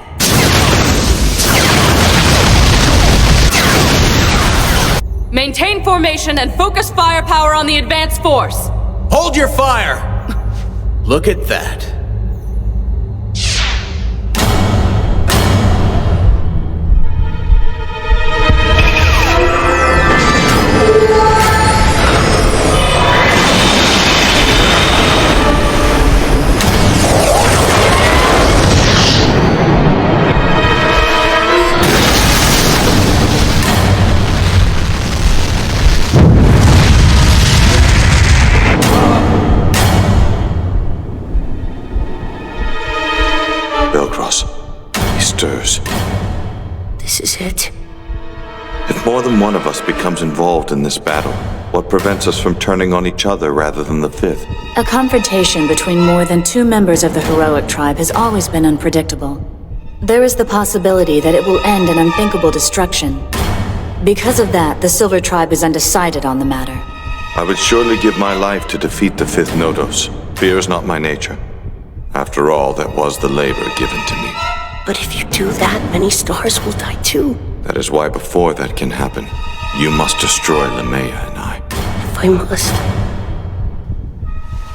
Maintain formation and focus firepower on the advanced force.
Hold your fire! Look at that.
This is it?
If more than one of us becomes involved in this battle, what prevents us from turning on each other rather than the fifth?
A confrontation between more than 2 members of the heroic tribe has always been unpredictable. There is the possibility that it will end in unthinkable destruction. Because of that, the Silver Tribe is undecided on the matter.
I would surely give my life to defeat the fifth Nodos. Fear is not my nature. After all, that was the labor given to me.
But if you do that, many stars will die too.
That is why before that can happen, you must destroy Lemaya and I.
If I must,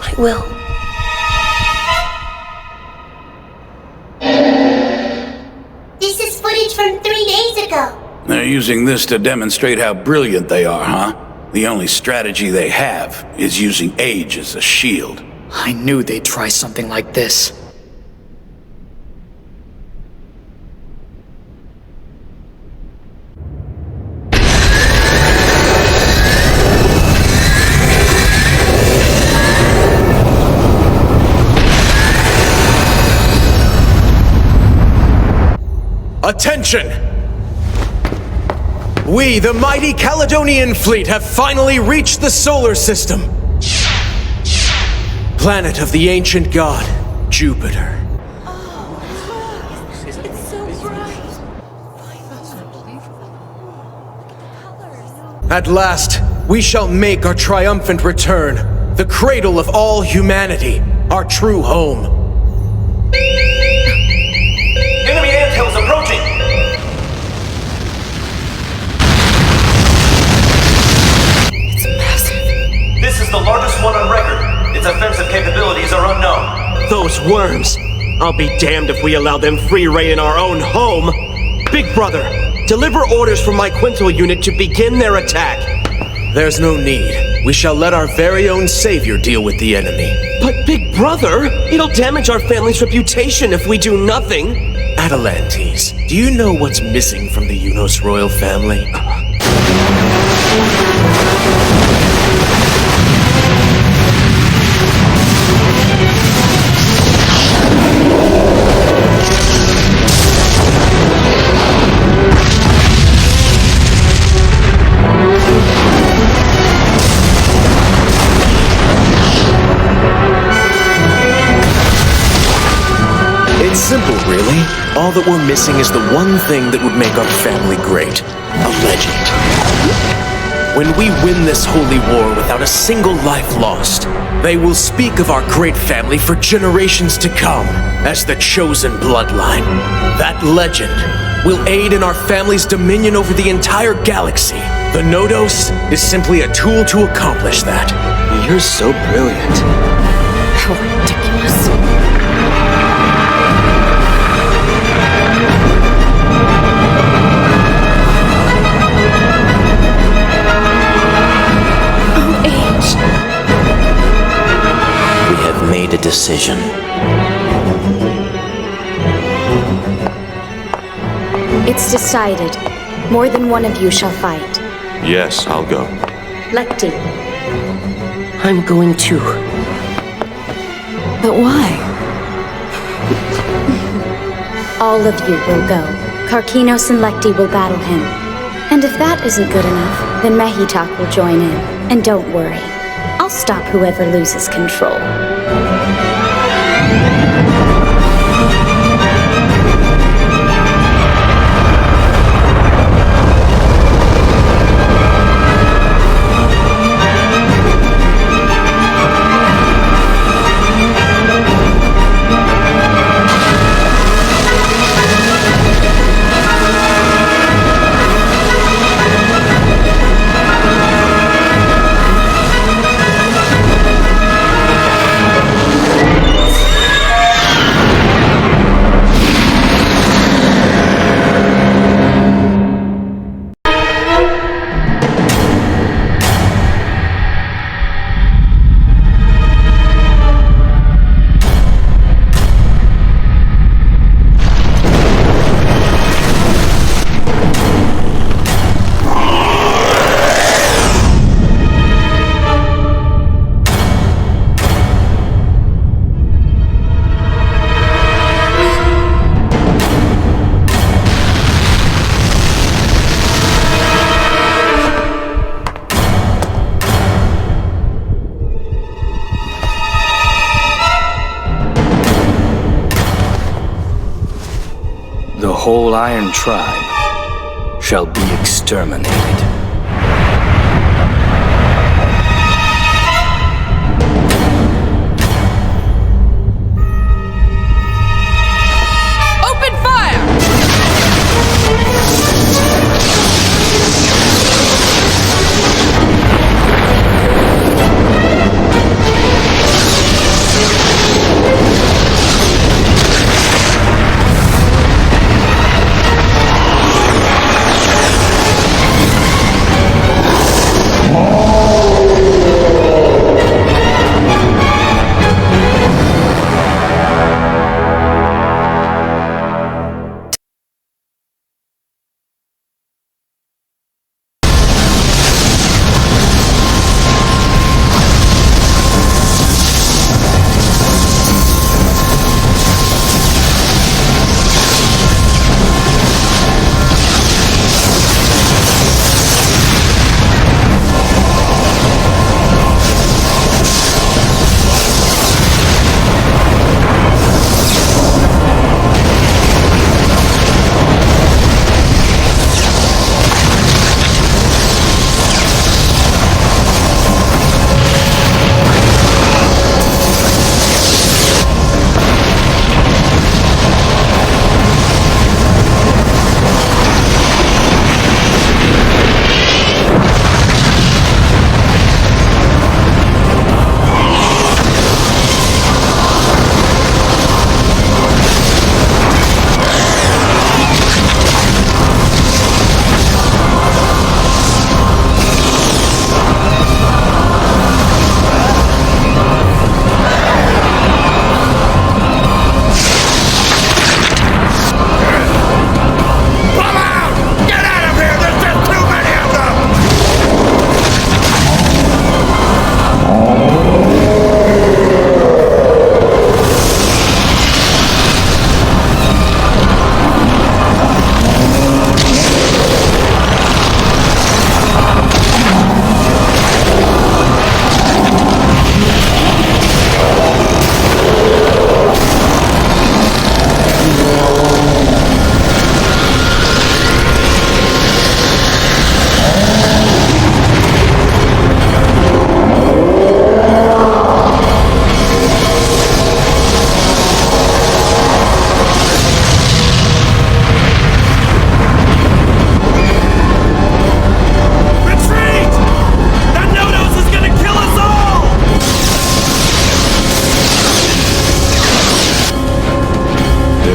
I will.
This is footage from 3 days ago.
They're using this to demonstrate how brilliant they are, huh? The only strategy they have is using age as a shield.
I knew they'd try something like this.
Attention! We, the mighty Caledonian fleet, have finally reached the solar system. Planet of the ancient god, Jupiter. At last, we shall make our triumphant return, the cradle of all humanity, our true home.
Enemy anthills approaching!
It's massive.
This is the largest one on record. Its offensive capabilities are unknown.
Those worms! I'll be damned if we allow them free reign in our own home! Big Brother, deliver orders from my Quintal unit to begin their attack.
There's no need. We shall let our very own savior deal with the enemy.
But Big Brother, it'll damage our family's reputation if we do nothing.
Atalantes, do you know what's missing from the Unos royal family? It's simple, really. All that we're missing is the one thing that would make our family great. A legend. When we win this holy war without a single life lost, they will speak of our great family for generations to come as the chosen bloodline. That legend will aid in our family's dominion over the entire galaxy. The Nodos is simply a tool to accomplish that.
You're so brilliant. How ridiculous.
Made a decision.
It's decided. More than one of you shall fight.
Yes, I'll go.
Lekti.
I'm going too.
But why?
All of you will go. Karkinos and Lekti will battle him. And if that isn't good enough, then Mehitak will join in. And don't worry. I'll stop whoever loses control.
whole Iron Tribe shall be exterminated.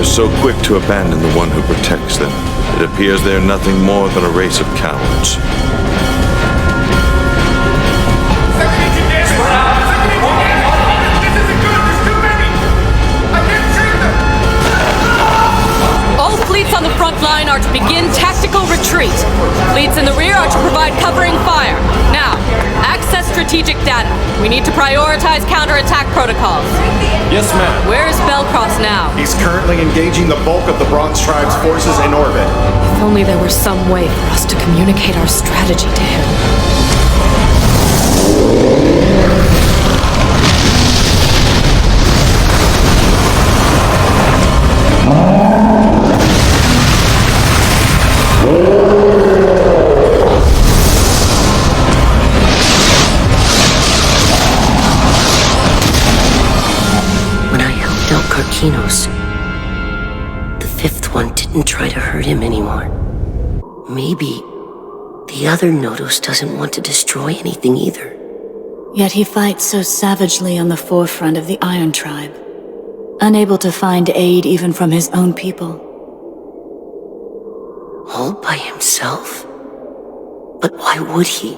So quick to abandon the one who protects them. It appears they are nothing more than a race of cowards.
All fleets on the front line are to begin tactical retreat. Fleets in the rear are to provide covering fire. Now, access strategic data. We need to prioritize counterattack protocols.
Yes, ma'am.
Where is Belcross now?
He's currently engaging the bulk of the Bronze Tribe's forces in orbit.
If only there were some way for us to communicate our strategy to him.
Karkinos. The fifth one didn't try to hurt him anymore. Maybe the other Nodos doesn't want to destroy anything either.
Yet he fights so savagely on the forefront of the Iron Tribe, unable to find aid even from his own people.
All by himself? But why would he?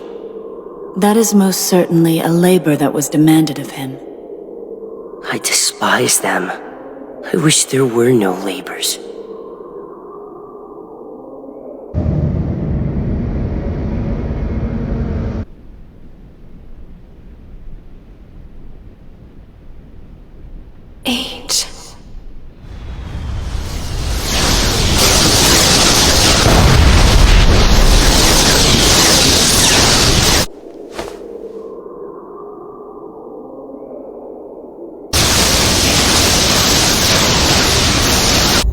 That is most certainly a labor that was demanded of him.
I despise them. I wish there were no labors.
Age.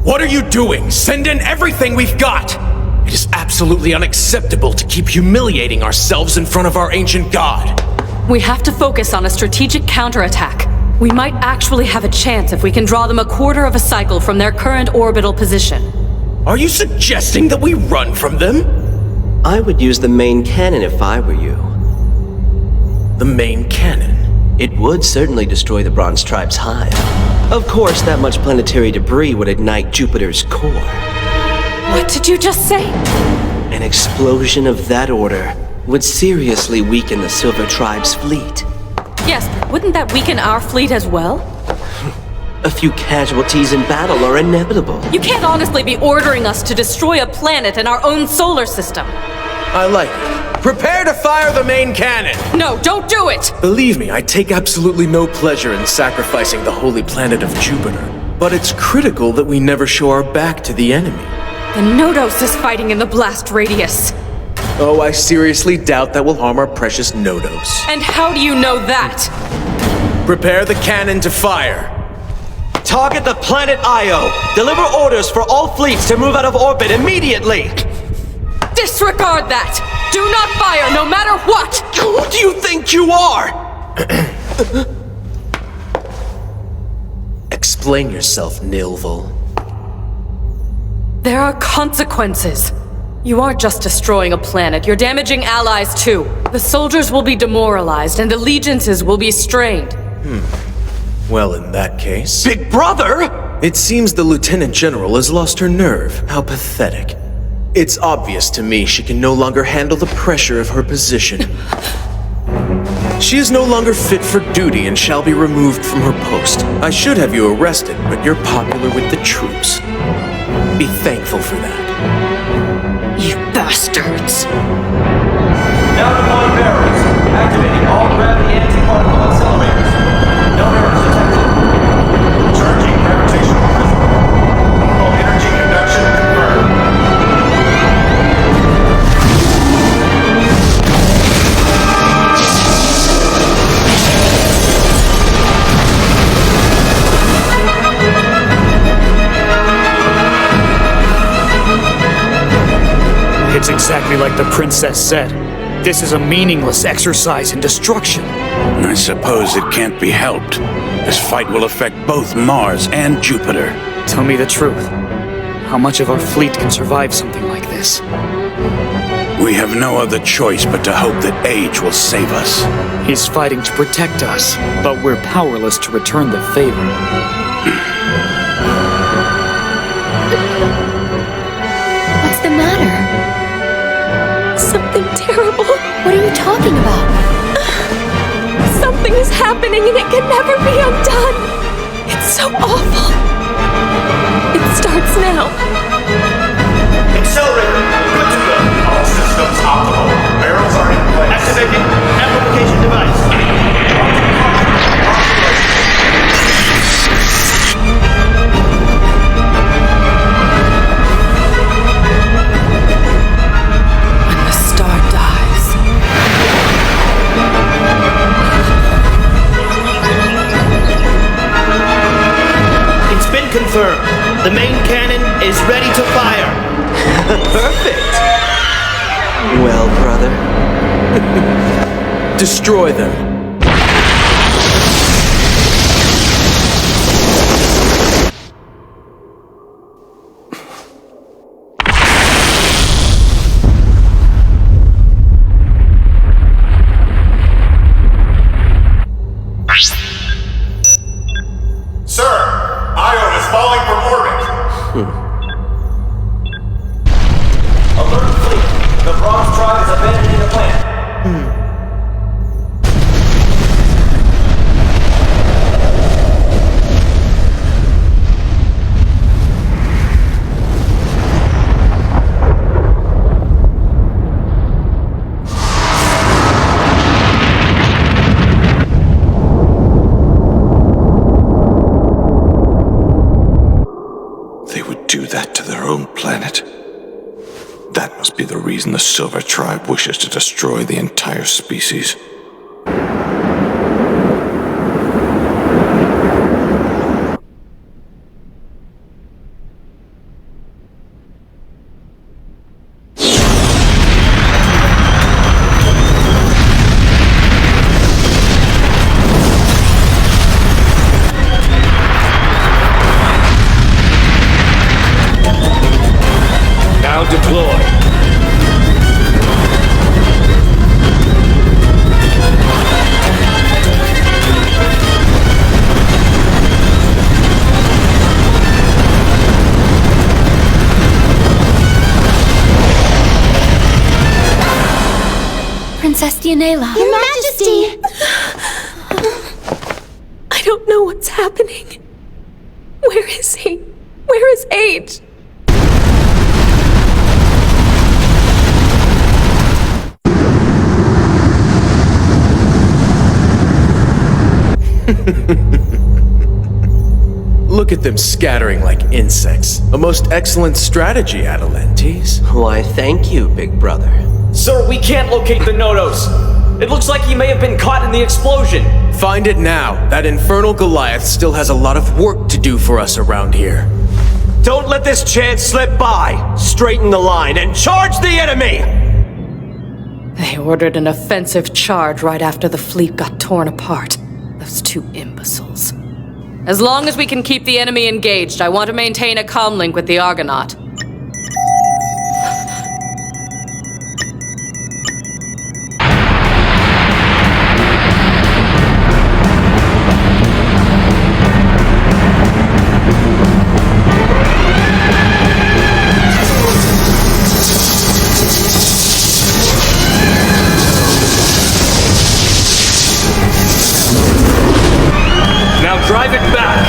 What are you doing? Send in everything we've got! It is absolutely unacceptable to keep humiliating ourselves in front of our ancient god.
We have to focus on a strategic counterattack. We might actually have a chance if we can draw them a quarter of a cycle from their current orbital position.
Are you suggesting that we run from them?
I would use the main cannon if I were you.
The main cannon?
It would certainly destroy the Bronze Tribe's hive. Of course, that much planetary debris would ignite Jupiter's core.
What did you just say?
An explosion of that order would seriously weaken the Silver Tribe's fleet.
Yes, but wouldn't that weaken our fleet as well?
A few casualties in battle are inevitable.
You can't honestly be ordering us to destroy a planet in our own solar system.
I like it. Prepare to fire the main cannon!
No, don't do it!
Believe me, I take absolutely no pleasure in sacrificing the holy planet of Jupiter. But it's critical that we never show our back to the enemy.
The Nodos is fighting in the blast radius.
Oh, I seriously doubt that will harm our precious Nodos.
And how do you know that?
Prepare the cannon to fire.
Target the planet Io! Deliver orders for all fleets to move out of orbit immediately!
Disregard that! Do not fire, no matter what!
Who do you think you are?
Explain yourself, Nilval.
There are consequences. You aren't just destroying a planet, you're damaging allies too. The soldiers will be demoralized and allegiances will be strained.
Well, in that case...
Big Brother!
It seems the Lieutenant General has lost her nerve. How pathetic. It's obvious to me she can no longer handle the pressure of her position. She is no longer fit for duty and shall be removed from her post. I should have you arrested, but you're popular with the troops. Be thankful for that.
You bastards!
Now deploying barrels. Activating all gravity anti-particle accelerators. No errors detected. Charging gravitational prism. All energy conduction confirmed.
It's exactly like the princess said. This is a meaningless exercise in destruction.
I suppose it can't be helped. This fight will affect both Mars and Jupiter.
Tell me the truth. How much of our fleet can survive something like this?
We have no other choice but to hope that Age will save us.
He's fighting to protect us, but we're powerless to return the favor.
What's the matter? Something terrible. What are you talking about?
Something is happening and it can never be undone. It's so awful. It starts now.
Accelerator, good to go. All systems optimal. Barrels are in place. Activating amplification device.
When the star dies.
It's been confirmed. The main cannon is ready to fire.
Perfect! Well, brother.
Destroy them.
Sir, Io is falling from orbit. Alert fleet. The Bronze Tribe is abandoning the planet.
They would do that to their own planet. That must be the reason the Silver Tribe wishes to destroy the entire species.
Princess Dianela.
Your Majesty!
I don't know what's happening. Where is he? Where is Age?
Look at them scattering like insects. A most excellent strategy, Atalantes.
Why, thank you, big brother.
Sir, we can't locate the Nodos. It looks like he may have been caught in the explosion.
Find it now. That infernal Goliath still has a lot of work to do for us around here.
Don't let this chance slip by. Straighten the line and charge the enemy!
They ordered an offensive charge right after the fleet got torn apart. Those two imbeciles. As long as we can keep the enemy engaged, I want to maintain a comm link with the Argonaut.
Drive it back!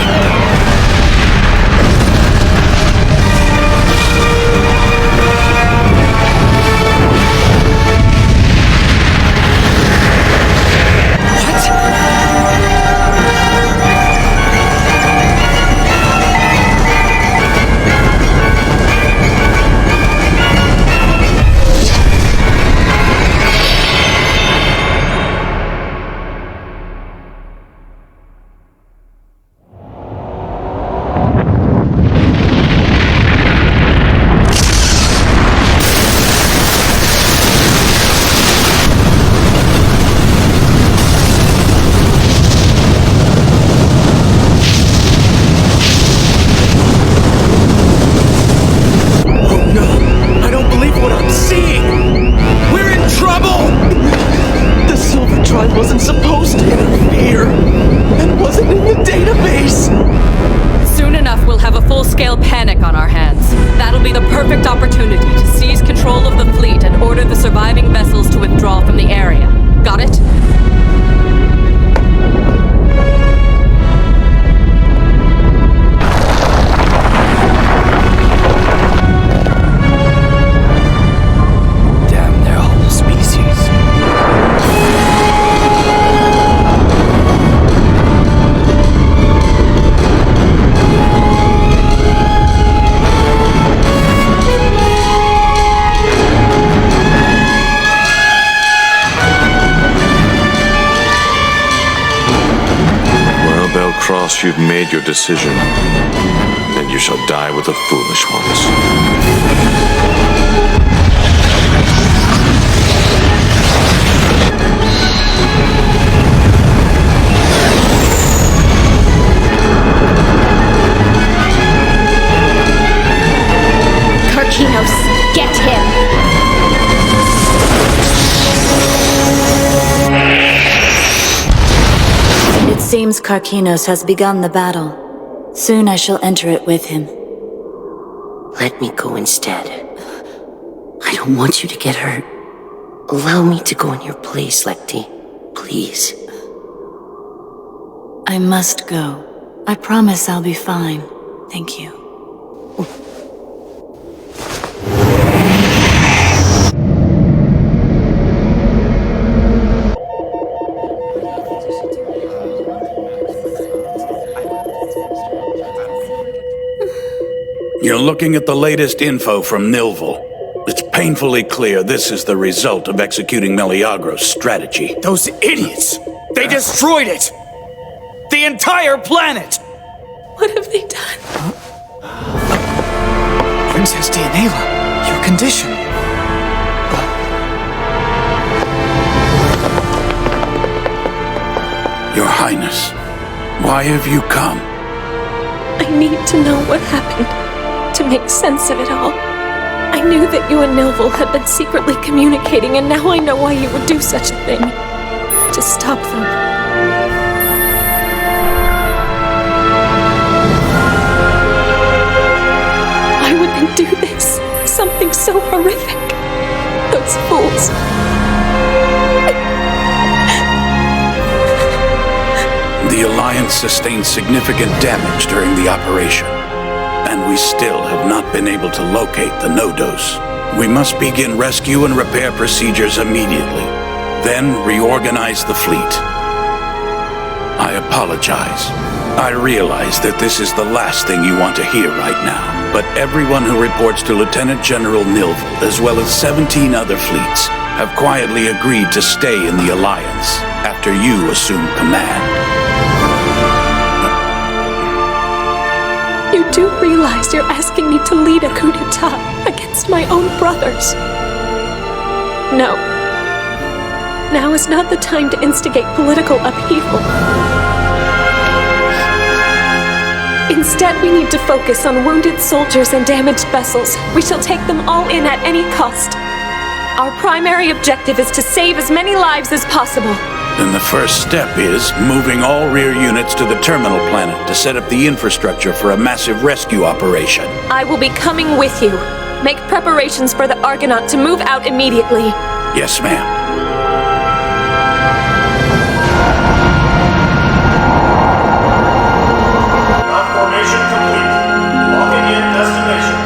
You've made your decision, and you shall die with the foolish ones.
Karkinos, get him!
It seems Karkinos has begun the battle. Soon I shall enter it with him.
Let me go instead. I don't want you to get hurt. Allow me to go in your place, Lekti. Please.
I must go. I promise I'll be fine. Thank you.
You're looking at the latest info from Nilvel. It's painfully clear this is the result of executing Meleagro's strategy.
Those idiots! They destroyed it! The entire planet!
What have they done?
Princess Dianela, your condition.
Your Highness, why have you come?
I need to know what happened, to make sense of it all. I knew that you and Nilvel had been secretly communicating, and now I know why you would do such a thing. To stop them. Why would they do this? Something so horrific. Those fools.
The Alliance sustained significant damage during the operation, and we still have not been able to locate the Nodos. We must begin rescue and repair procedures immediately, then reorganize the fleet. I apologize. I realize that this is the last thing you want to hear right now, but everyone who reports to Lieutenant General Nilvel, as well as 17 other fleets, have quietly agreed to stay in the Alliance after you assume command.
You do realize you're asking me to lead a coup d'etat against my own brothers? No. Now is not the time to instigate political upheaval. Instead, we need to focus on wounded soldiers and damaged vessels. We shall take them all in at any cost. Our primary objective is to save as many lives as possible.
Then the first step is moving all rear units to the terminal planet to set up the infrastructure for a massive rescue operation.
I will be coming with you. Make preparations for the Argonaut to move out immediately.
Yes, ma'am.
Formation complete. Locking in destination.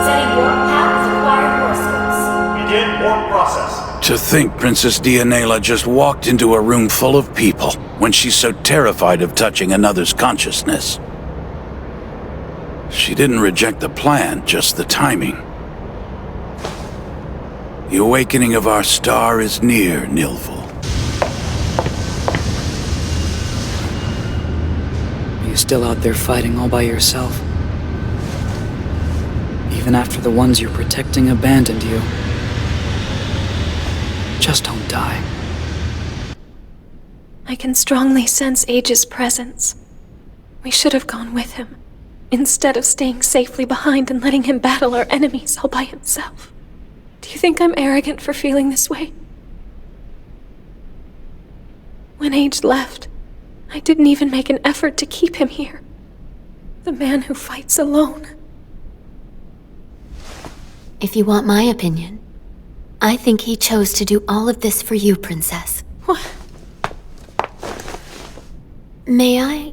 Setting warp path with required horoscopes.
Begin warp process.
To think Princess Dianela just walked into a room full of people when she's so terrified of touching another's consciousness. She didn't reject the plan, just the timing. The awakening of our star is near, Nilvel.
Are you still out there fighting all by yourself? Even after the ones you're protecting abandoned you. Just don't die.
I can strongly sense Age's presence. We should have gone with him, instead of staying safely behind and letting him battle our enemies all by himself. Do you think I'm arrogant for feeling this way? When Age left, I didn't even make an effort to keep him here. The man who fights alone.
If you want my opinion, I think he chose to do all of this for you, Princess.
What?
May I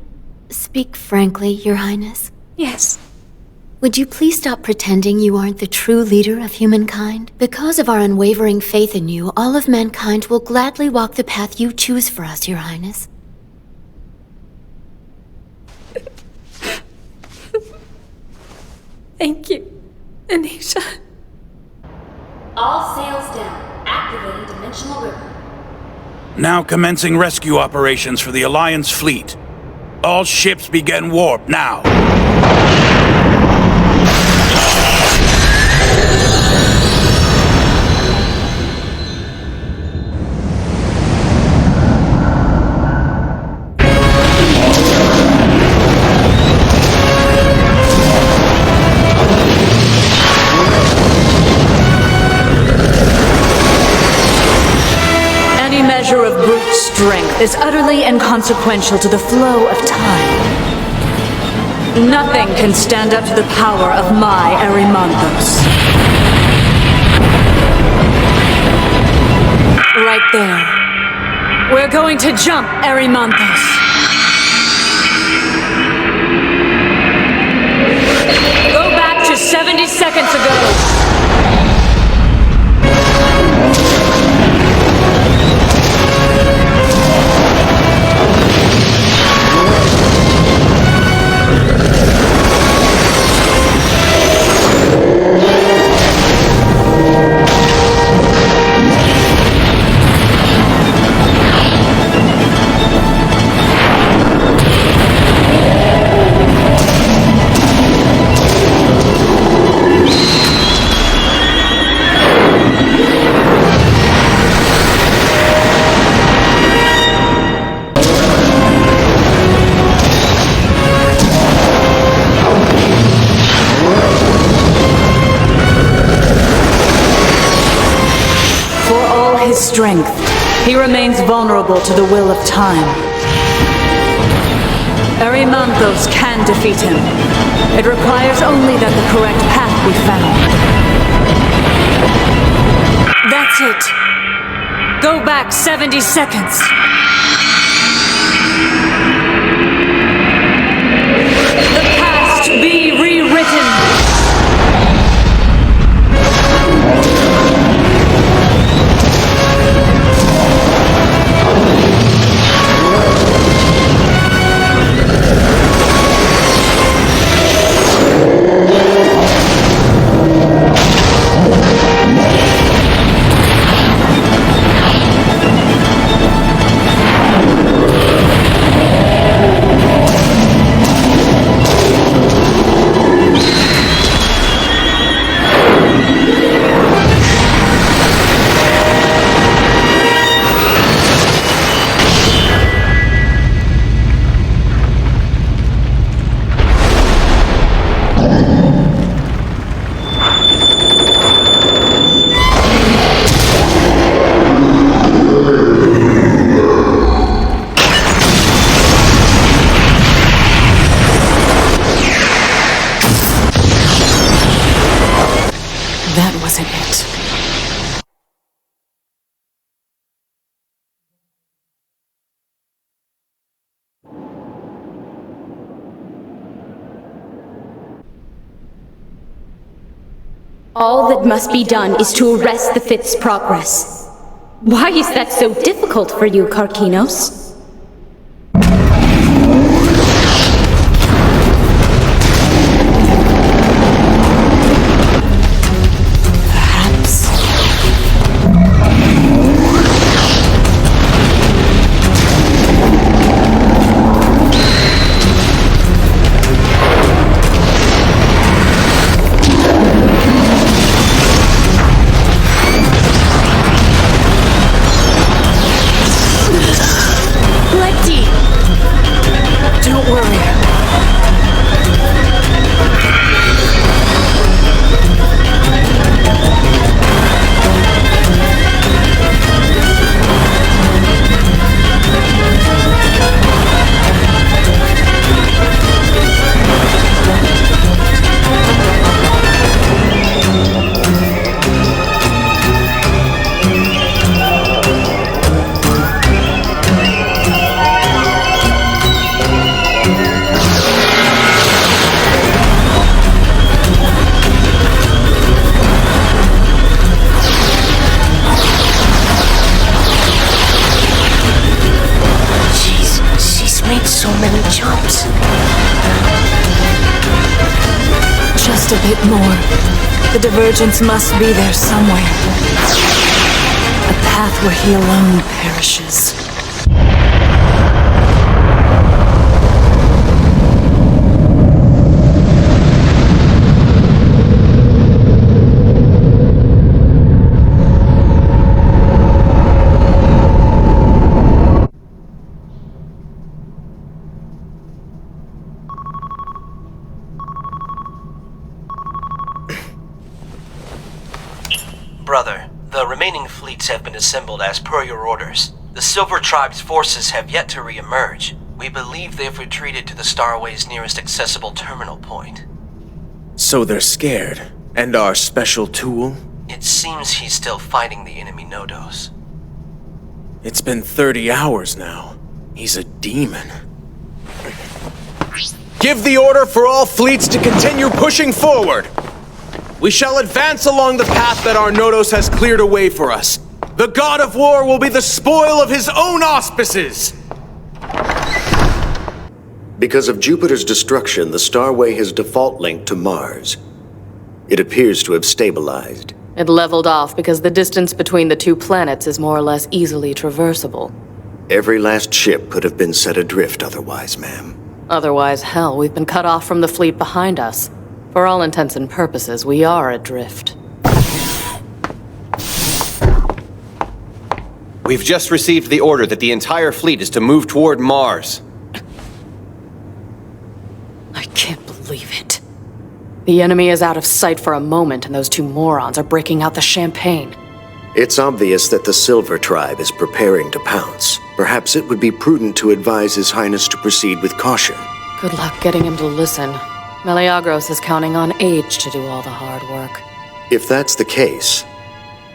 speak frankly, Your Highness?
Yes.
Would you please stop pretending you aren't the true leader of humankind? Because of our unwavering faith in you, all of mankind will gladly walk the path you choose for us, Your Highness.
Thank you, Anisha.
All sails down. Activating Dimensional River.
Now commencing rescue operations for the Alliance fleet. All ships begin warp now.
Strength is utterly inconsequential to the flow of time. Nothing can stand up to the power of my Erymanthos. Right there. We're going to jump, Erymanthos. Go back to 70 seconds ago. Strength. He remains vulnerable to the will of time. Erymanthos can defeat him. It requires only that the correct path be found. That's it. Go back 70 seconds.
wasn't it?
All that must be done is to arrest the Fifth's progress. Why is that so difficult for you, Karkinos?
Just a bit more. The divergence must be there somewhere. A path where he alone perishes.
Brother, the remaining fleets have been assembled as per your orders. The Silver Tribe's forces have yet to re-emerge. We believe they've retreated to the Starway's nearest accessible terminal point.
So they're scared. And our special tool?
It seems he's still fighting the enemy Nodos.
It's been 30 hours now. He's a demon. Give the order for all fleets to continue pushing forward! We shall advance along the path that our Nodos has cleared a way for us. The God of War will be the spoil of his own auspices!
Because of Jupiter's destruction, the Starway has default linked to Mars. It appears to have stabilized.
It leveled off because the distance between the two planets is more or less easily traversable.
Every last ship could have been set adrift otherwise, ma'am.
Otherwise, hell, we've been cut off from the fleet behind us. For all intents and purposes, we are adrift.
We've just received the order that the entire fleet is to move toward Mars.
I can't believe it. The enemy is out of sight for a moment, and those two morons are breaking out the champagne.
It's obvious that the Silver Tribe is preparing to pounce. Perhaps it would be prudent to advise His Highness to proceed with caution.
Good luck getting him to listen. Meleagros is counting on Age to do all the hard work.
If that's the case,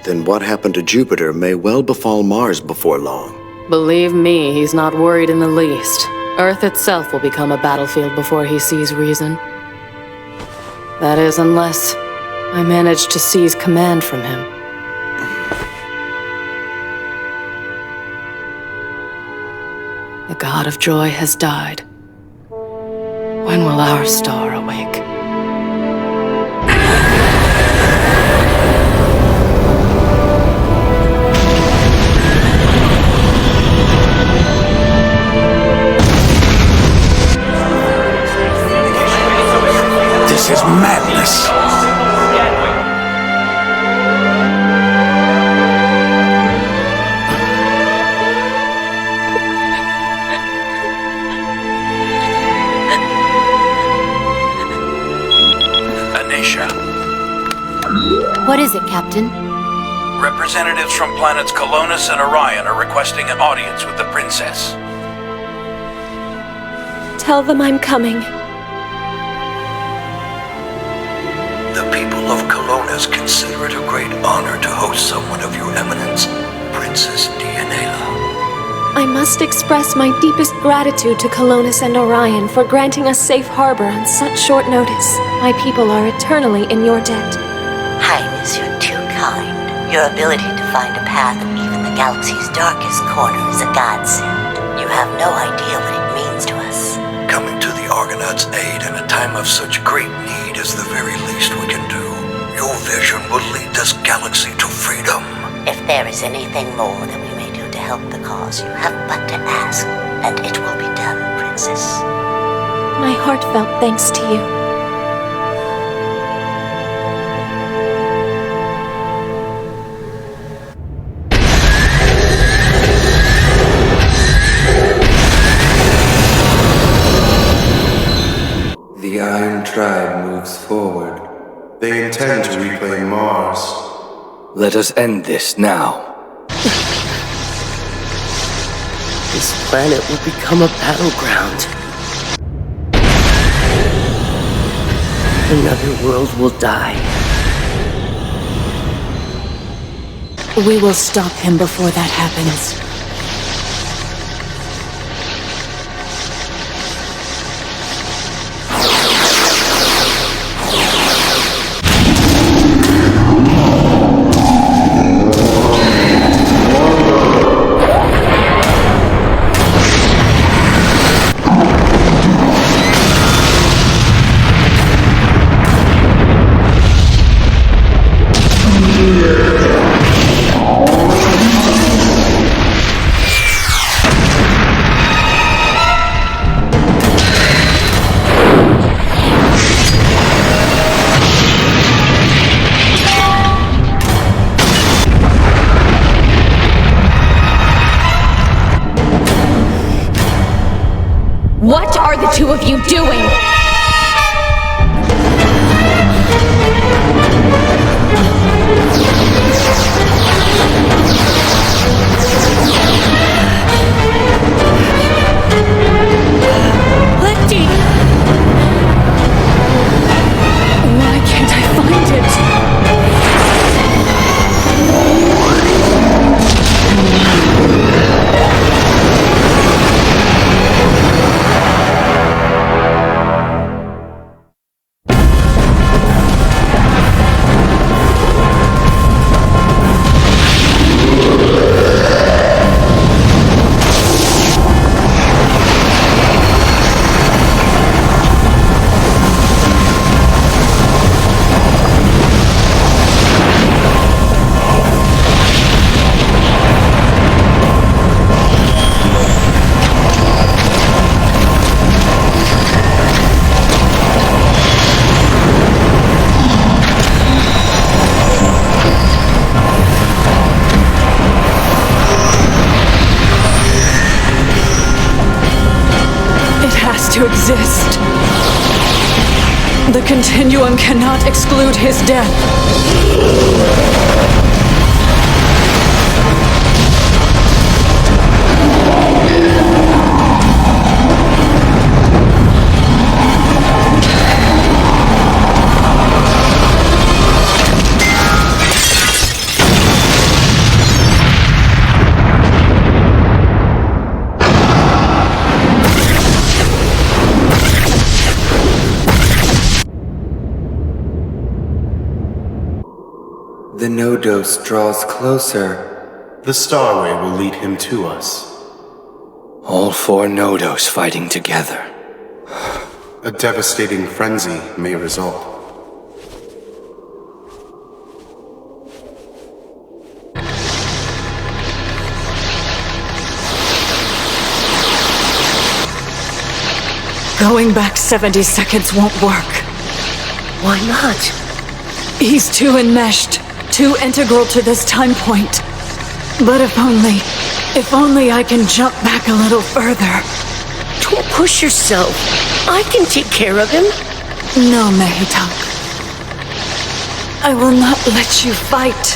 then what happened to Jupiter may well befall Mars before long.
Believe me, he's not worried in the least. Earth itself will become a battlefield before he sees reason. That is, unless I manage to seize command from him. The God of Joy has died. When will our star awake?
This is madness.
What is it, Captain?
Representatives from planets Colonus and Orion are requesting an audience with the Princess.
Tell them I'm coming.
The people of Colonus
Colonus consider it a great honor to host someone of your eminence, Princess Dionela.
I must express my deepest gratitude to Colonus and Orion for granting us safe harbor on such short notice. My people are eternally in your debt.
Highness, you're too kind. Your ability to find a path in even the galaxy's darkest corner is a godsend. You have no idea what it means to us.
Coming to the Argonauts' aid in a time of such great need is the very least we can do. Your vision will lead this galaxy to freedom.
If there is anything more that we may do to help the cause, you have but to ask, and it will be done, Princess.
My heartfelt thanks to you.
The Iron Tribe moves forward. They intend to reclaim Mars. Let us end this now.
This planet will become a battleground. Another world will die.
We will stop him before that happens.
What are the two of you doing?
Letty! Why can't I find it? To exist. The Continuum cannot exclude his death.
The Nodos draws closer.
The Starway will lead him to us.
All four Nodos fighting together.
A devastating frenzy may result.
Going back 70 seconds won't work.
Why not?
He's too enmeshed, too integral to this time point. But if only I can jump back a little further.
Don't push yourself. I can take care of him.
No, Mehitak. I will not let you fight.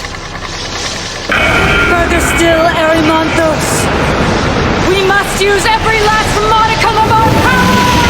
Further still, Erymanthos. We must use every last modicum of our power!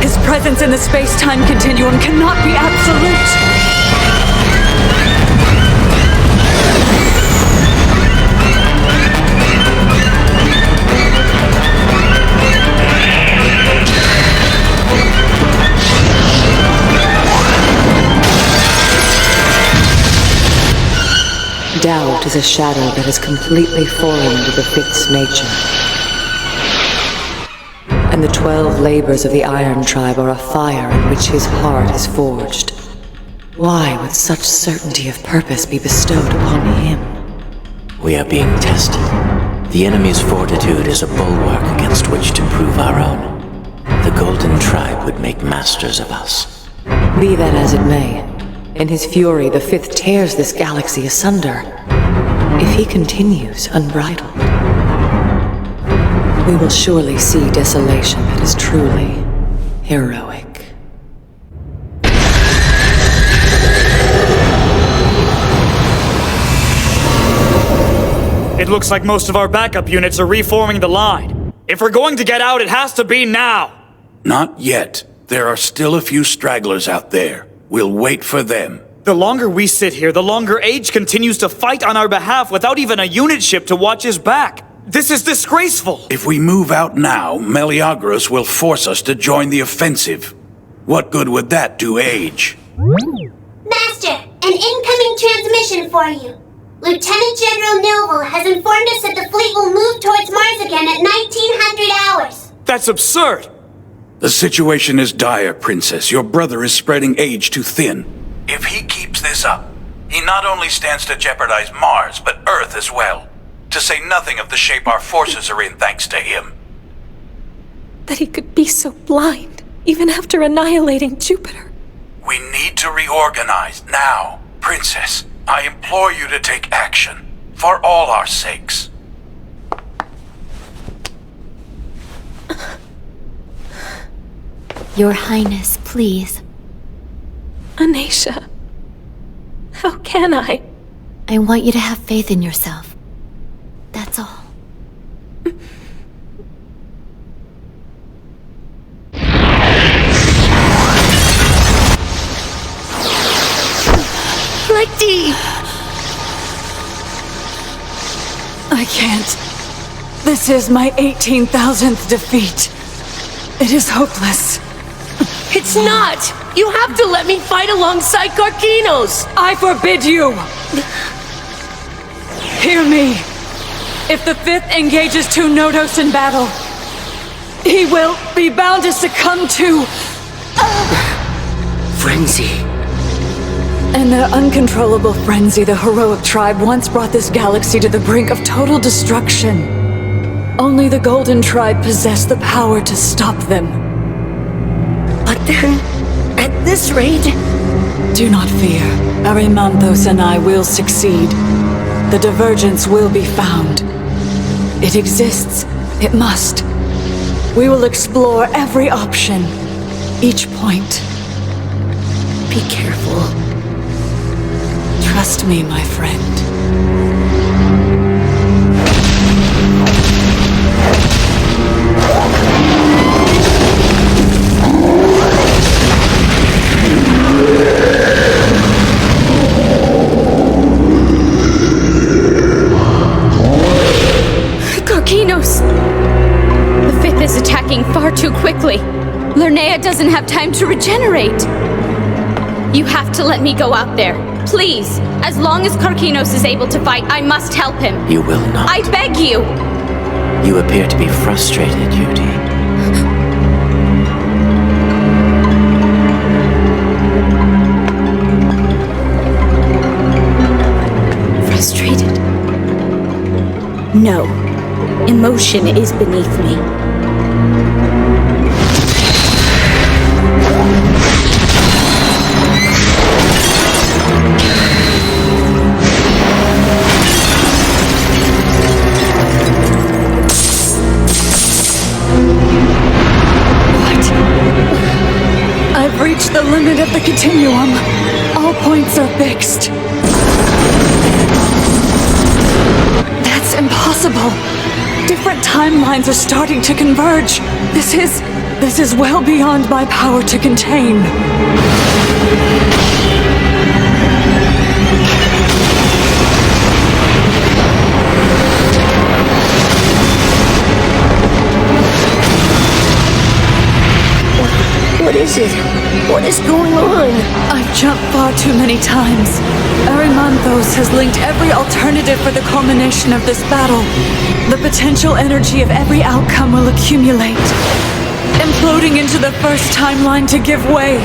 His presence in the space-time continuum cannot be absolute.
Doubt is a shadow that is completely foreign to the Fifth's nature. And the 12 labors of the Iron Tribe are a fire in which his heart is forged. Why would such certainty of purpose be bestowed upon him?
We are being tested. The enemy's fortitude is a bulwark against which to prove our own. The Golden Tribe would make masters of us.
Be that as it may, in his fury, the Fifth tears this galaxy asunder. If he continues unbridled, we will surely see desolation that is truly heroic.
It looks like most of our backup units are reforming the line. If we're going to get out, it has to be now!
Not yet. There are still a few stragglers out there. We'll wait for them.
The longer we sit here, the longer Age continues to fight on our behalf without even a unit ship to watch his back. This is disgraceful!
If we move out now, Meleagros will force us to join the offensive. What good would that do Age?
Master, an incoming transmission for you. Lieutenant General Nilval has informed us that the fleet will move towards Mars again at 1900 hours.
That's absurd!
The situation is dire, Princess. Your brother is spreading Age too thin. If he keeps this up, he not only stands to jeopardize Mars, but Earth as well. To say nothing of the shape our forces are in thanks to him.
That he could be so blind, even after annihilating Jupiter.
We need to reorganize now. Princess, I implore you to take action. For all our sakes.
Your Highness, please.
Anasia, how can I?
I want you to have faith in yourself. That's all.
Lecty!
I can't. This is my 18,000th defeat. It is hopeless.
It's not! You have to let me fight alongside Karkinos!
I forbid you! Hear me. If the Fifth engages two Nodos in battle, he will be bound to succumb to...
Frenzy.
In their uncontrollable frenzy, the heroic tribe once brought this galaxy to the brink of total destruction. Only the Golden Tribe possessed the power to stop them.
But then, at this rate...
Do not fear. Arimanthos and I will succeed. The divergence will be found. It exists. It must. We will explore every option. Each point.
Be careful.
Trust me, my friend.
Karkinos! The Fifth is attacking far too quickly. Lernea doesn't have time to regenerate. You have to let me go out there. Please. As long as Karkinos is able to fight, I must help him.
You will not.
I beg you!
You appear to be frustrated, Yudi.
Frustrated? No. Emotion is beneath me.
I've reached the limit of the continuum. All points are fixed. That's impossible. Different timelines are starting to converge. This is
This is well beyond my power to contain.
What is it? What is going on?
I've jumped far too many times. Erymanthos has linked every alternative for the culmination of this battle. The potential energy of every outcome will accumulate, imploding into the first timeline to give way.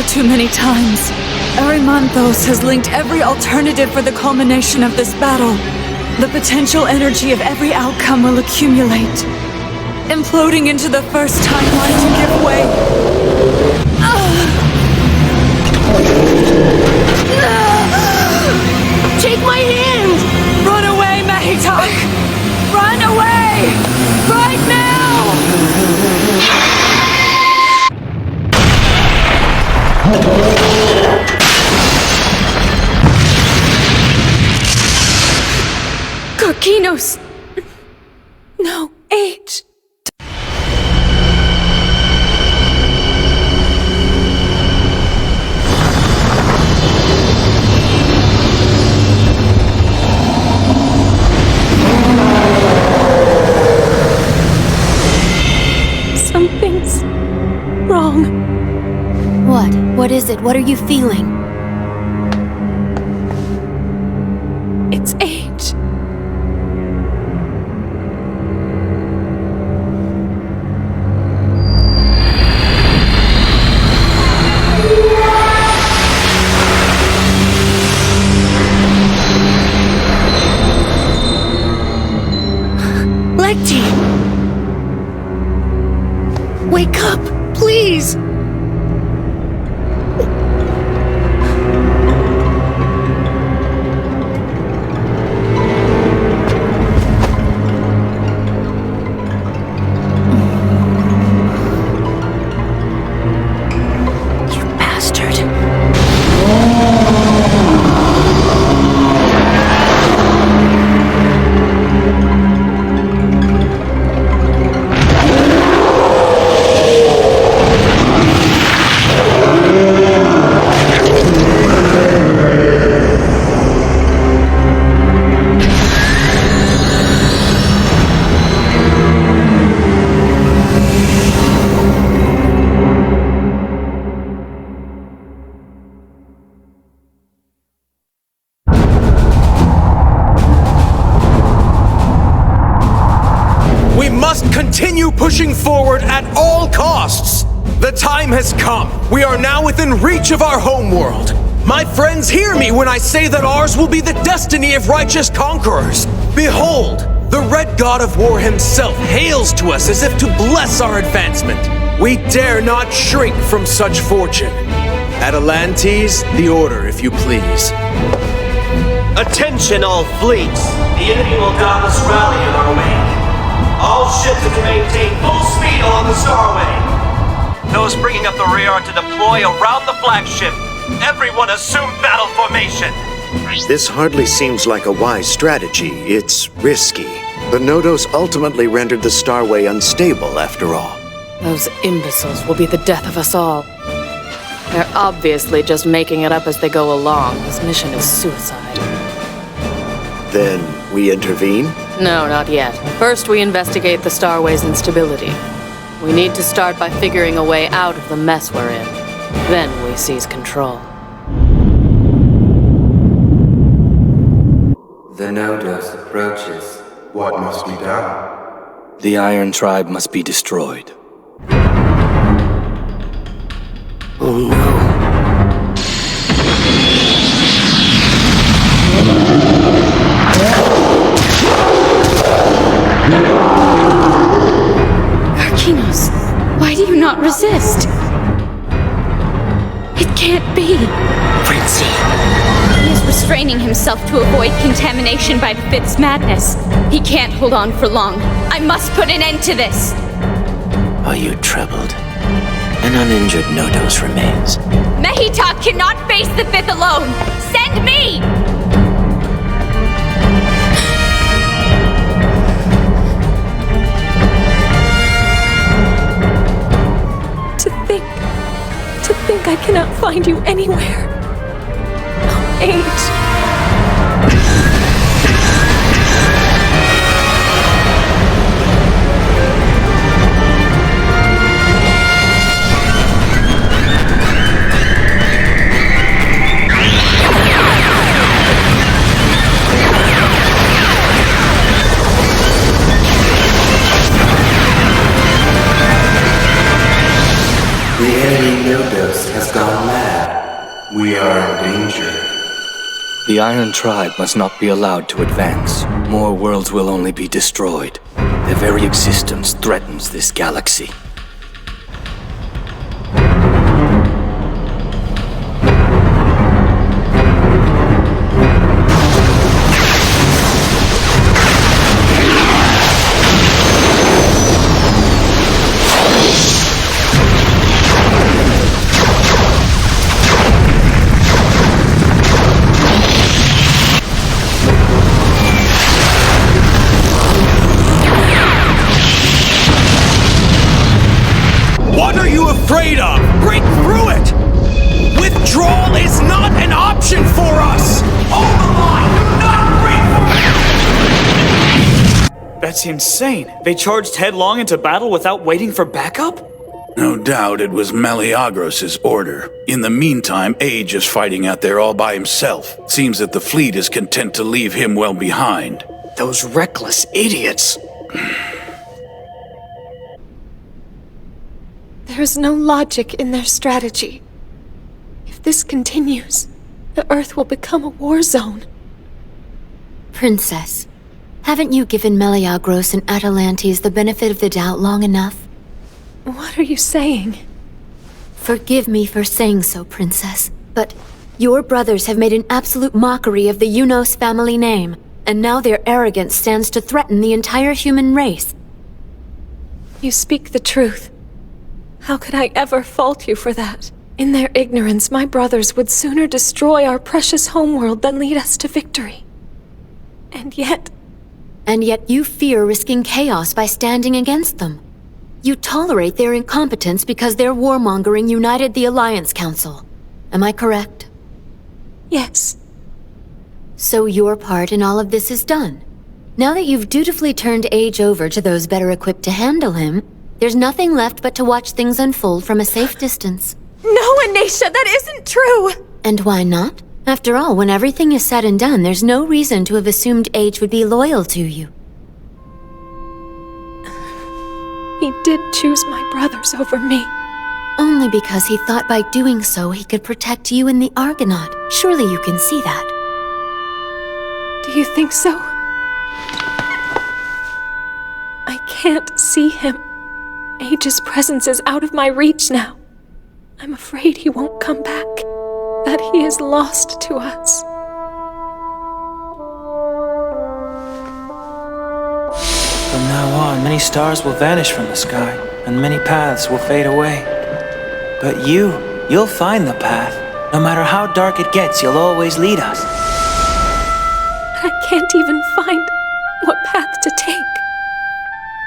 Too many times. Erymanthos has linked every alternative for the culmination of this battle. The potential energy of every outcome will accumulate, imploding into the first timeline to give way.
Take my hand!
Run away, Mahitak! Run away! Right now!
Gorginos! No, Age! Something's wrong.
What? What is it? What are you feeling?
It's Age.
Lecty! Wake up, please!
Continue pushing forward at all costs! The time has come. We are now within reach of our homeworld. My friends, hear me when I say that ours will be the destiny of righteous conquerors. Behold, the Red God of War himself hails to us as if to bless our advancement. We dare not shrink from such fortune. Atalantes, the order, if you please.
Attention, all fleets! The enemy will doubtless rally in our wake. All ships are to maintain full speed along the Starway. Those bringing up the rear are to deploy around the flagship. Everyone assume battle formation!
This hardly seems like a wise strategy. It's risky. The Nodos ultimately rendered the Starway unstable, after all.
Those imbeciles will be the death of us all. They're obviously just making it up as they go along. This mission is suicide.
Then we intervene?
No, not yet. First, we investigate the Starway's instability. We need to start by figuring a way out of the mess we're in. Then we seize control.
The Nodos approaches.
What must be done?
The Iron Tribe must be destroyed.
Oh no.
Arkinos, why do you not resist? It can't be.
Frenzy.
He is restraining himself to avoid contamination by the Fifth's madness. He can't hold on for long. I must put an end to this.
Are you troubled? An uninjured Nodos remains.
Mehitok cannot face the Fifth alone. Send me!
To think I cannot find you anywhere. Oh, Age.
The enemy Nodos has gone mad.
We are in danger.
The Iron Tribe must not be allowed to advance. More worlds will only be destroyed. Their very existence threatens this galaxy.
What are you afraid of? Break through it! Withdrawal is not an option for us! Hold the line! Do not break!
That's insane. They charged headlong into battle without waiting for backup?
No doubt it was Meleagros' order. In the meantime, Age is fighting out there all by himself. Seems that the fleet is content to leave him well behind.
Those reckless idiots.
There is no logic in their strategy. If this continues, the Earth will become a war zone.
Princess, haven't you given Meleagros and Atalantes the benefit of the doubt long enough?
What are you saying?
Forgive me for saying so, Princess, but your brothers have made an absolute mockery of the Yunos family name, and now their arrogance stands to threaten the entire human race.
You speak the truth. How could I ever fault you for that? In their ignorance, my brothers would sooner destroy our precious homeworld than lead us to victory. And yet
you fear risking chaos by standing against them. You tolerate their incompetence because their warmongering united the Alliance Council. Am I correct?
Yes.
So your part in all of this is done. Now that you've dutifully turned Age over to those better equipped to handle him, there's nothing left but to watch things unfold from a safe distance.
No, Anisha, that isn't true!
And why not? After all, when everything is said and done, there's no reason to have assumed Age would be loyal to you.
He did choose my brothers over me.
Only because he thought by doing so he could protect you and the Argonaut. Surely you can see that.
Do you think so? I can't see him. Age's presence is out of my reach now. I'm afraid he won't come back, that he is lost to us.
From now on, many stars will vanish from the sky, and many paths will fade away. But you'll find the path, No matter how dark it gets, you'll always lead us.
I can't even find what path to take.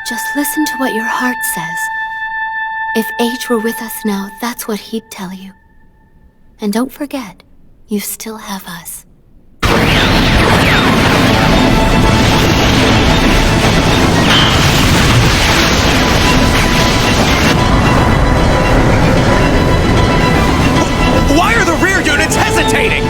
Just listen to what your heart says. If Age were with us now, that's what he'd tell you. And don't forget, you still have us.
Why are the rear units hesitating?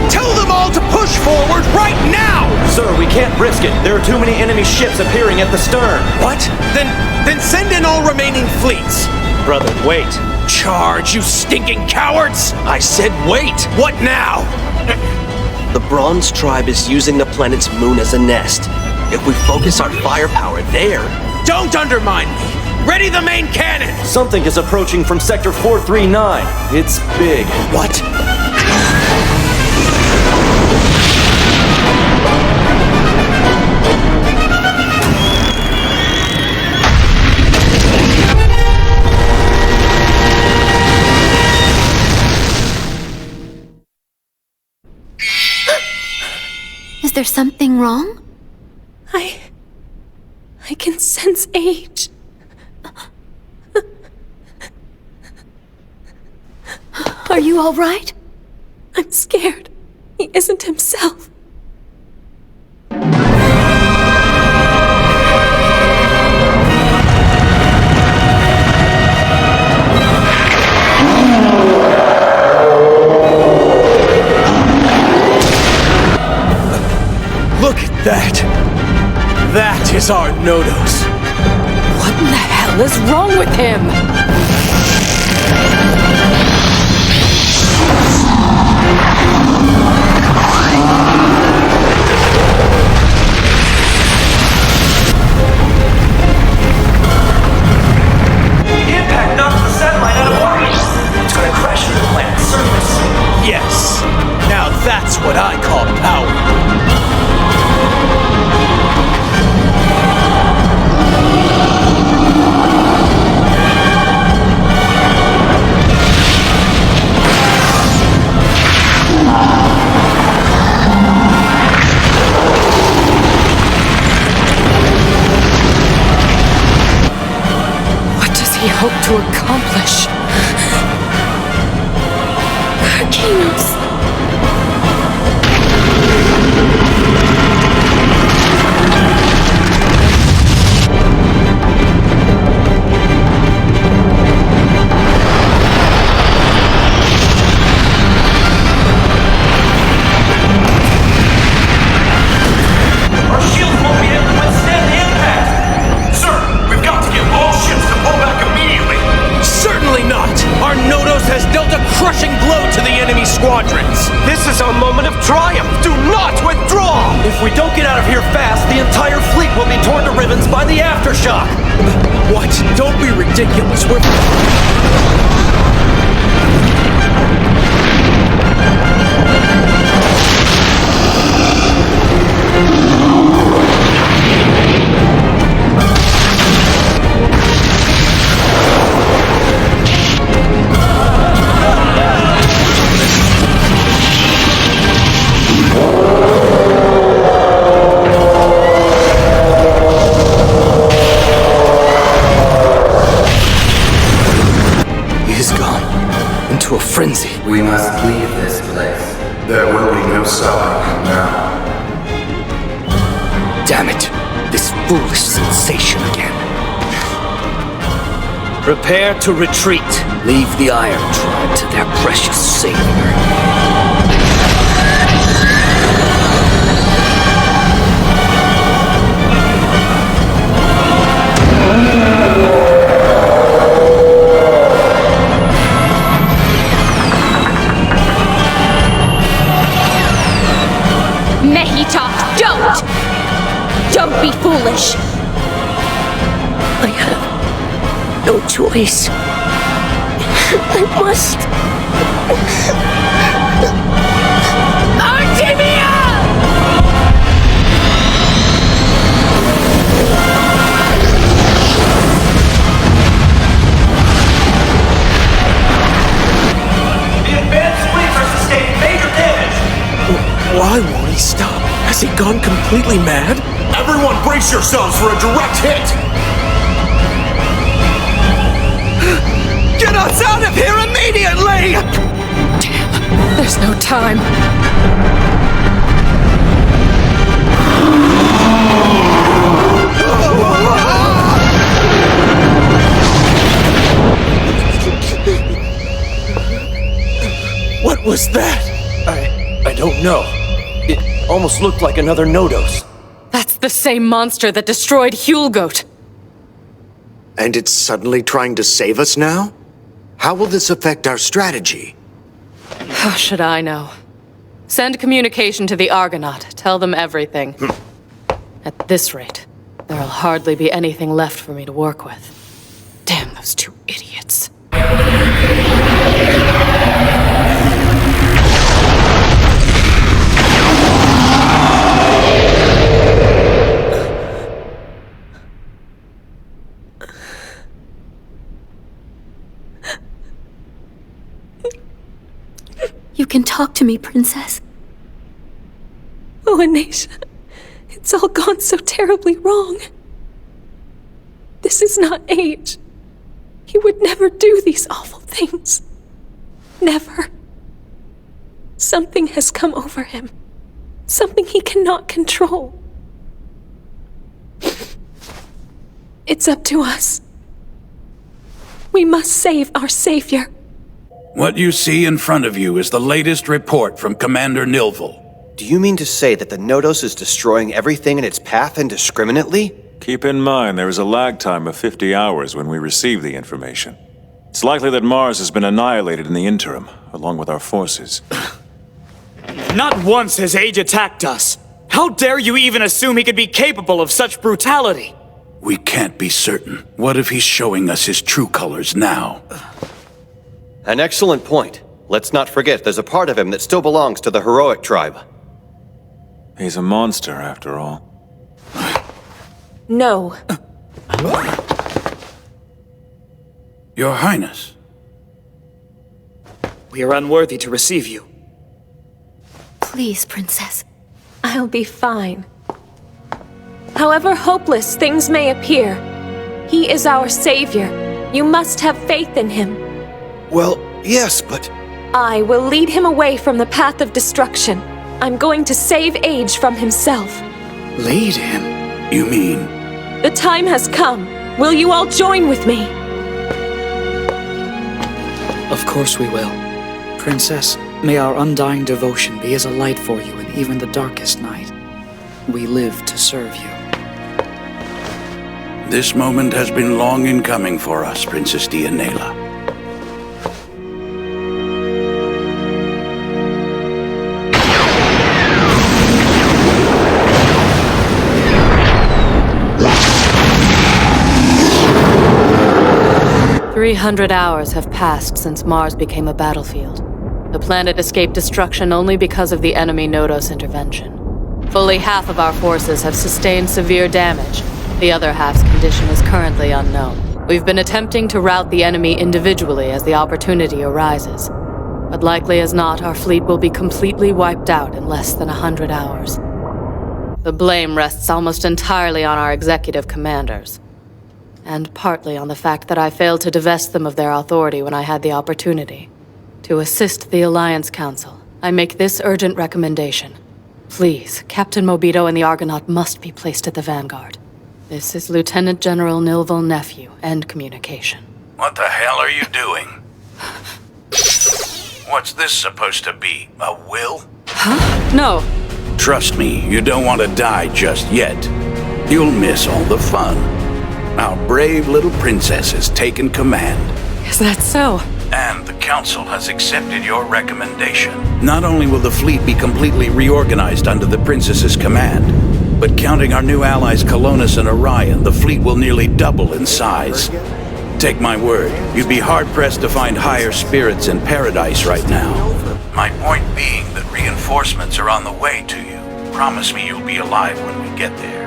Tell them all to push forward right now!
Sir, we can't risk it. There are too many enemy ships appearing at the stern.
What? Then send in all remaining fleets.
Brother, wait.
Charge, you stinking cowards! I said wait! What now?
The Bronze Tribe is using the planet's moon as a nest. If we focus our firepower there...
Don't undermine me! Ready the main cannon!
Something is approaching from Sector 439. It's big.
What?
Is there something wrong?
I can sense Age.
Are you all right?
I'm scared. He isn't himself.
Look at that! That is our Nodos.
What in the hell is wrong with him?
The impact knocks the satellite out of orbit. It's gonna crash into the planet's surface.
Yes. Now that's what I call power.
What does he hope to accomplish?
Arcanos.
Our shields won't be able to withstand the impact. Sir, we've got to get all ships to pull back immediately.
Certainly not! Our Nodos has dealt a crushing blow to the enemy squadrons.
This is our moment of triumph. Do not withdraw! If we don't get out of here fast, the entire fleet will be torn to ribbons by the aftershock.
What? Don't be ridiculous. We're... He's gone into a frenzy.
We must leave this place. There will be no stopping him now.
Damn it! This foolish sensation again. Prepare to retreat. Leave the Iron Tribe to their precious savior.
Mehita, don't! Don't be foolish!
I have no choice. I must.
Artemia!
The advanced fleets are Please stop. Has he gone completely mad?
Everyone brace yourselves for a direct hit!
Get us out of here immediately!
Damn, there's no time.
What was that? I don't know. It almost looked like another Nodos.
That's the same monster that destroyed Huelgoat.
And it's suddenly trying to save us now? How will this affect our strategy?
How should I know? Send communication to the Argonaut. Tell them everything. At this rate, there'll hardly be anything left for me to work with. Damn those two idiots.
You can talk to me, Princess.
Oh, Anisha, it's all gone so terribly wrong. This is not Age. He would never do these awful things. Never. Something has come over him. Something he cannot control. It's up to us. We must save our savior.
What you see in front of you is the latest report from Commander Nilvel.
Do you mean to say that the Nodos is destroying everything in its path indiscriminately?
Keep in mind there is a lag time of 50 hours when we receive the information. It's likely that Mars has been annihilated in the interim, along with our forces.
Not once has Age attacked us. How dare you even assume he could be capable of such brutality?
We can't be certain. What if he's showing us his true colors now?
An excellent point. Let's not forget there's a part of him that still belongs to the heroic tribe.
He's a monster, after all.
No.
Your Highness.
We are unworthy to receive you.
Please, Princess.
I'll be fine. However hopeless things may appear, he is our savior. You must have faith in him.
Well, yes, but...
I will lead him away from the path of destruction. I'm going to save Age from himself.
Lead him?
You mean?
The time has come. Will you all join with me?
Of course we will. Princess, may our undying devotion be as a light for you in even the darkest night. We live to serve you.
This moment has been long in coming for us, Princess Dianela.
300 hours have passed since Mars became a battlefield. The planet escaped destruction only because of the enemy Nodos intervention. Fully half of our forces have sustained severe damage. The other half's condition is currently unknown. We've been attempting to rout the enemy individually as the opportunity arises. But likely as not, our fleet will be completely wiped out in less than 100 hours. The blame rests almost entirely on our executive commanders. And partly on the fact that I failed to divest them of their authority when I had the opportunity. To assist the Alliance Council, I make this urgent recommendation. Please, Captain Mobito and the Argonaut must be placed at the vanguard. This is Lieutenant General Nilvel Nephew, End Communication.
What the hell are you doing? What's this supposed to be? A will?
Huh? No.
Trust me, you don't want to die just yet. You'll miss all the fun. Our brave little princess has taken command.
Is that so?
And the Council has accepted your recommendation. Not only will the fleet be completely reorganized under the princess's command, but counting our new allies Colonus and Orion, the fleet will nearly double in size. Take my word, you'd be hard-pressed to find higher spirits in paradise right now. My point being that reinforcements are on the way to you. Promise me you'll be alive when we get there.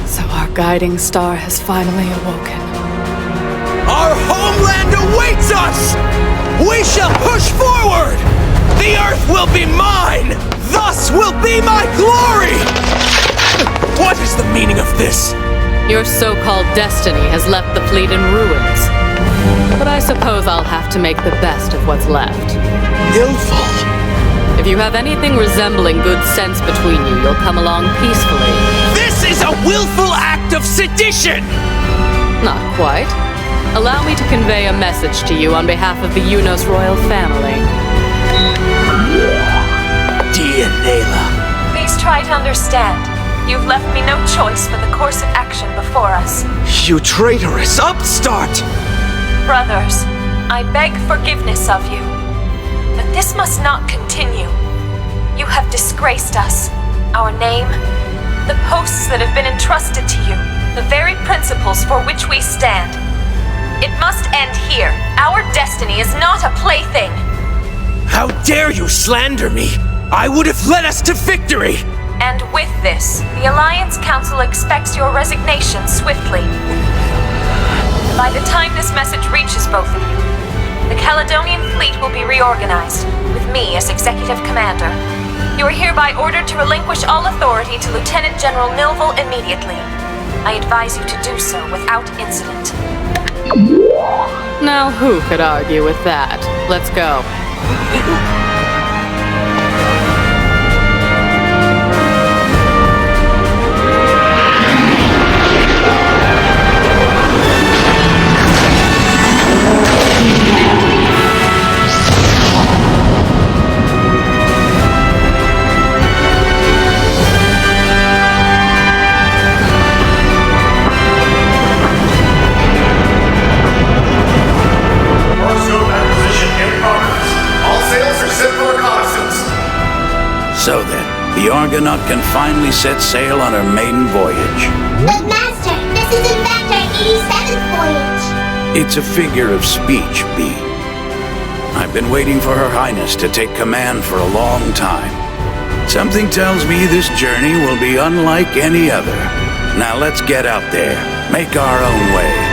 So our guiding star has finally awoken.
Our homeland awaits us! We shall push forward! The Earth will be mine! Thus will be my glory! What is the meaning of this?
Your so-called destiny has left the fleet in ruins. But I suppose I'll have to make the best of what's left.
Nilfal!
If you have anything resembling good sense between you, you'll come along peacefully.
This is a willful act of sedition!
Not quite. Allow me to convey a message to you on behalf of the Unos royal family.
Dear Nayla.
Please try to understand. You've left me no choice for the course of action before us.
You traitorous upstart!
Brothers, I beg forgiveness of you. But this must not continue. You have disgraced us, our name, the posts that have been entrusted to you, the very principles for which we stand. It must end here. Our destiny is not a plaything.
How dare you slander me? I would have led us to victory!
And with this, the Alliance Council expects your resignation swiftly. By the time this message reaches both of you, the Caledonian fleet will be reorganized, with me as executive commander. You are hereby ordered to relinquish all authority to Lieutenant General Nilfal immediately. I advise you to do so without incident.
Now who could argue with that? Let's go.
So then, the Argonaut can finally set sail on her maiden voyage.
But Master, this is in fact our 87th voyage.
It's a figure of speech, B. I've been waiting for Her Highness to take command for a long time. Something tells me this journey will be unlike any other. Now let's get out there, make our own way.